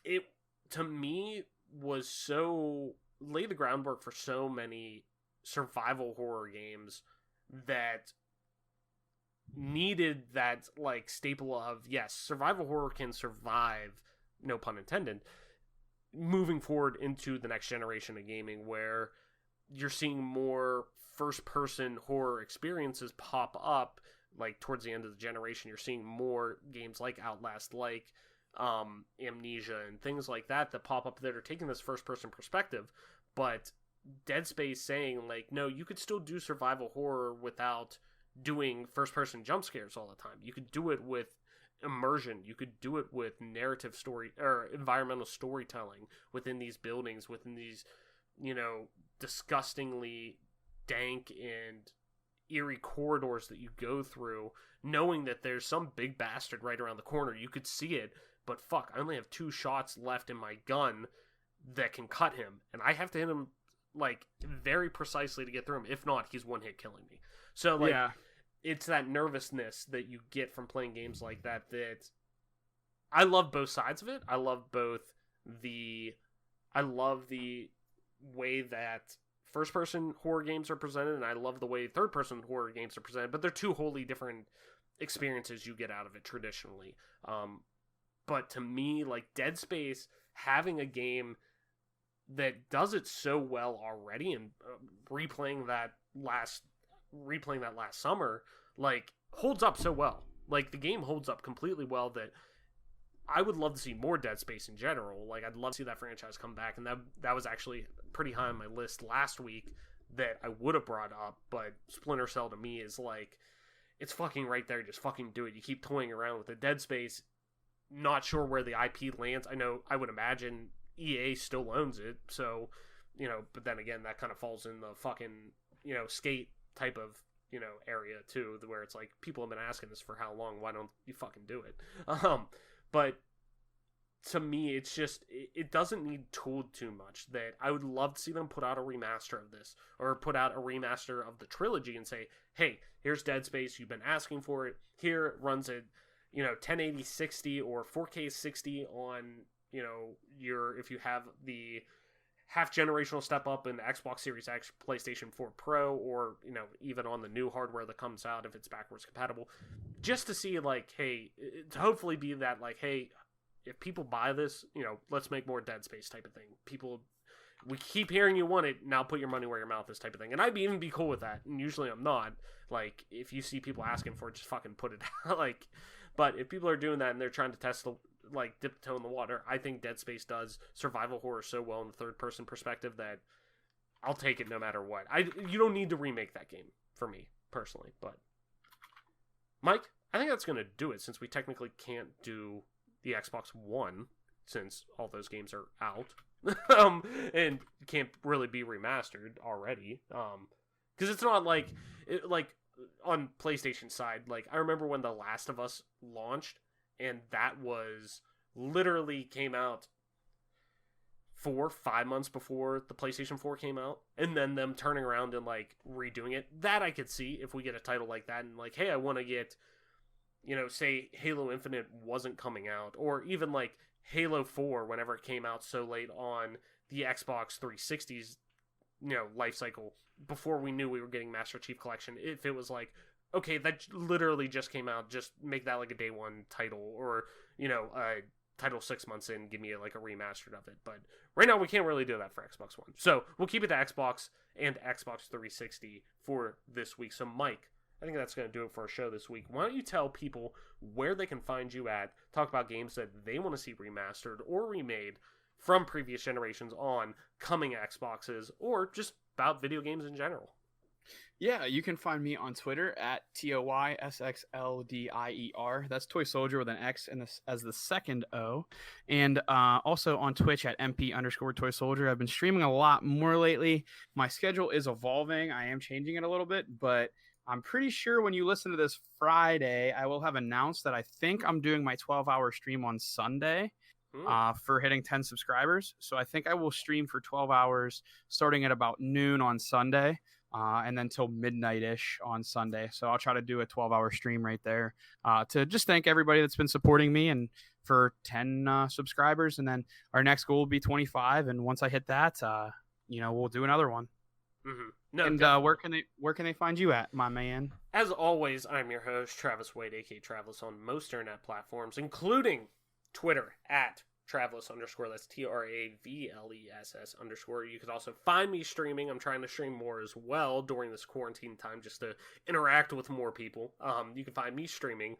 it, to me, was so laid the groundwork for so many survival horror games that needed that like staple of, yes, survival horror can survive, no pun intended, moving forward into the next generation of gaming, where you're seeing more first-person horror experiences pop up. Like towards the end of the generation, you're seeing more games like Outlast, like Amnesia, and things like that pop up that are taking this first-person perspective. But Dead Space saying like, no, you could still do survival horror without doing first-person jump scares all the time. You could do it with immersion. You could do it with narrative story or environmental storytelling within these buildings, within these, disgustingly dank and eerie corridors that you go through, knowing that there's some big bastard right around the corner. You could see it, but fuck, I only have 2 shots left in my gun that can cut him, and I have to hit him like very precisely to get through him. If not, he's one hit killing me. So like, it's that nervousness that you get from playing games like that. That I love both sides of it. I love the way that first-person horror games are presented, and I love the way third-person horror games are presented, but they're 2 wholly different experiences you get out of it traditionally. But to me, like, Dead Space, having a game that does it so well already, and replaying that last summer, like, holds up so well. Like, the game holds up completely well that I would love to see more Dead Space in general. Like, I'd love to see that franchise come back, and that was actually pretty high on my list last week that I would have brought up, but Splinter Cell to me is like, it's fucking right there, just fucking do it. You keep toying around with the Dead Space, not sure where the IP lands. I would imagine EA still owns it, so, but then again, that kind of falls in the fucking, skate type of, area too, where it's like, people have been asking this for how long, why don't you fucking do it? But to me, it's just, it doesn't need tooled too much. That I would love to see them put out a remaster of this, or put out a remaster of the trilogy and say, hey, here's Dead Space, you've been asking for it, here it runs at, 1080 60 or 4K 60 on, if you have the half generational step up in the Xbox Series X, PlayStation 4 Pro, or, even on the new hardware that comes out if it's backwards compatible, just to see, like, hey, to hopefully be that, like, hey, if people buy this, let's make more Dead Space type of thing. We keep hearing you want it, now put your money where your mouth is type of thing. And I'd even be cool with that, and usually I'm not. Like, if you see people asking for it, just fucking put it out. Like, but if people are doing that and they're trying to test dip the toe in the water, I think Dead Space does survival horror so well in the third-person perspective that I'll take it no matter what. You don't need to remake that game, for me, personally. But, Mike, I think that's going to do it, since we technically can't do the Xbox One, since all those games are out, and can't really be remastered already. Because it's not like on PlayStation side, like, I remember when The Last of Us launched, and that was literally came out 4-5 months before the PlayStation 4 came out, and then them turning around and, like, redoing it. That I could see if we get a title like that, and, like, hey, I want to get, say Halo Infinite wasn't coming out, or even, like, Halo 4 whenever it came out so late on the Xbox 360's, life cycle, before we knew we were getting Master Chief Collection. If it was like, okay, that literally just came out, just make that like a day one title, or, a title 6 months in, give me like a remastered of it. But right now we can't really do that for Xbox One. So we'll keep it to Xbox and Xbox 360 for this week. So Mike, I think that's going to do it for our show this week. Why don't you tell people where they can find you at, talk about games that they want to see remastered or remade from previous generations on coming Xboxes, or just about video games in general. Yeah, you can find me on Twitter at TOYSXLDIER. That's Toy Soldier with an X and as the second O. And also on Twitch at MP_Toy Soldier. I've been streaming a lot more lately. My schedule is evolving. I am changing it a little bit, but I'm pretty sure when you listen to this Friday, I will have announced that I think I'm doing my 12-hour stream on Sunday for hitting 10 subscribers. So I think I will stream for 12 hours starting at about noon on Sunday. And then till midnight-ish on Sunday. So I'll try to do a 12-hour stream right there to just thank everybody that's been supporting me, and for 10 subscribers. And then our next goal will be 25. And once I hit that, we'll do another one. Mm-hmm. No, and where can they find you at, my man? As always, I'm your host, Travis Wade, aka Travis, on most internet platforms, including Twitter at Travels_, that's TRAVLESS_. You could also find me streaming. I'm trying to stream more as well during this quarantine time, just to interact with more people. You can find me streaming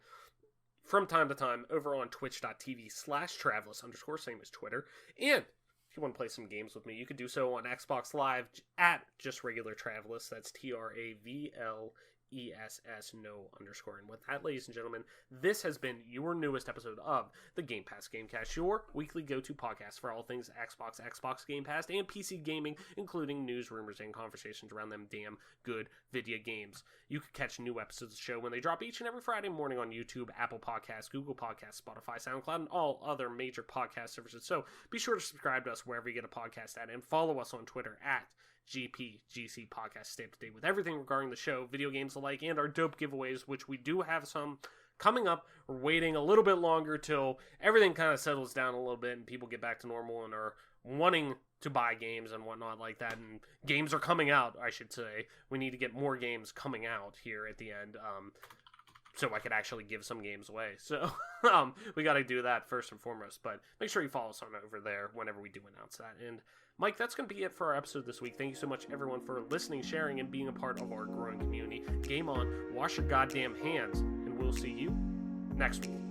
from time to time over on twitch.tv/Travelus_, same as Twitter. And if you want to play some games with me, you could do so on Xbox Live at just regular Travelus. That's TRAVLESS. ESS no underscore. And with that, ladies and gentlemen, this has been your newest episode of the Game Pass Gamecast, your weekly go-to podcast for all things Xbox Game Pass, and PC gaming, including news, rumors, and conversations around them damn good video games. You can catch new episodes of the show when they drop each and every Friday morning on YouTube, Apple Podcasts, Google Podcasts, Spotify, SoundCloud, and all other major podcast services. So be sure to subscribe to us wherever you get a podcast at, and follow us on Twitter at GPGC Podcast. Stay up to date with everything regarding the show, video games alike, and our dope giveaways, which we do have some coming up. We're waiting a little bit longer till everything kind of settles down a little bit and people get back to normal and are wanting to buy games and whatnot like that, and games are coming out, I should say. We need to get more games coming out here at the end, so I could actually give some games away. So we got to do that first and foremost, but make sure you follow us on over there whenever we do announce that. And Mike, that's going to be it for our episode this week. Thank you so much, everyone, for listening, sharing, and being a part of our growing community. Game on, wash your goddamn hands, and we'll see you next week.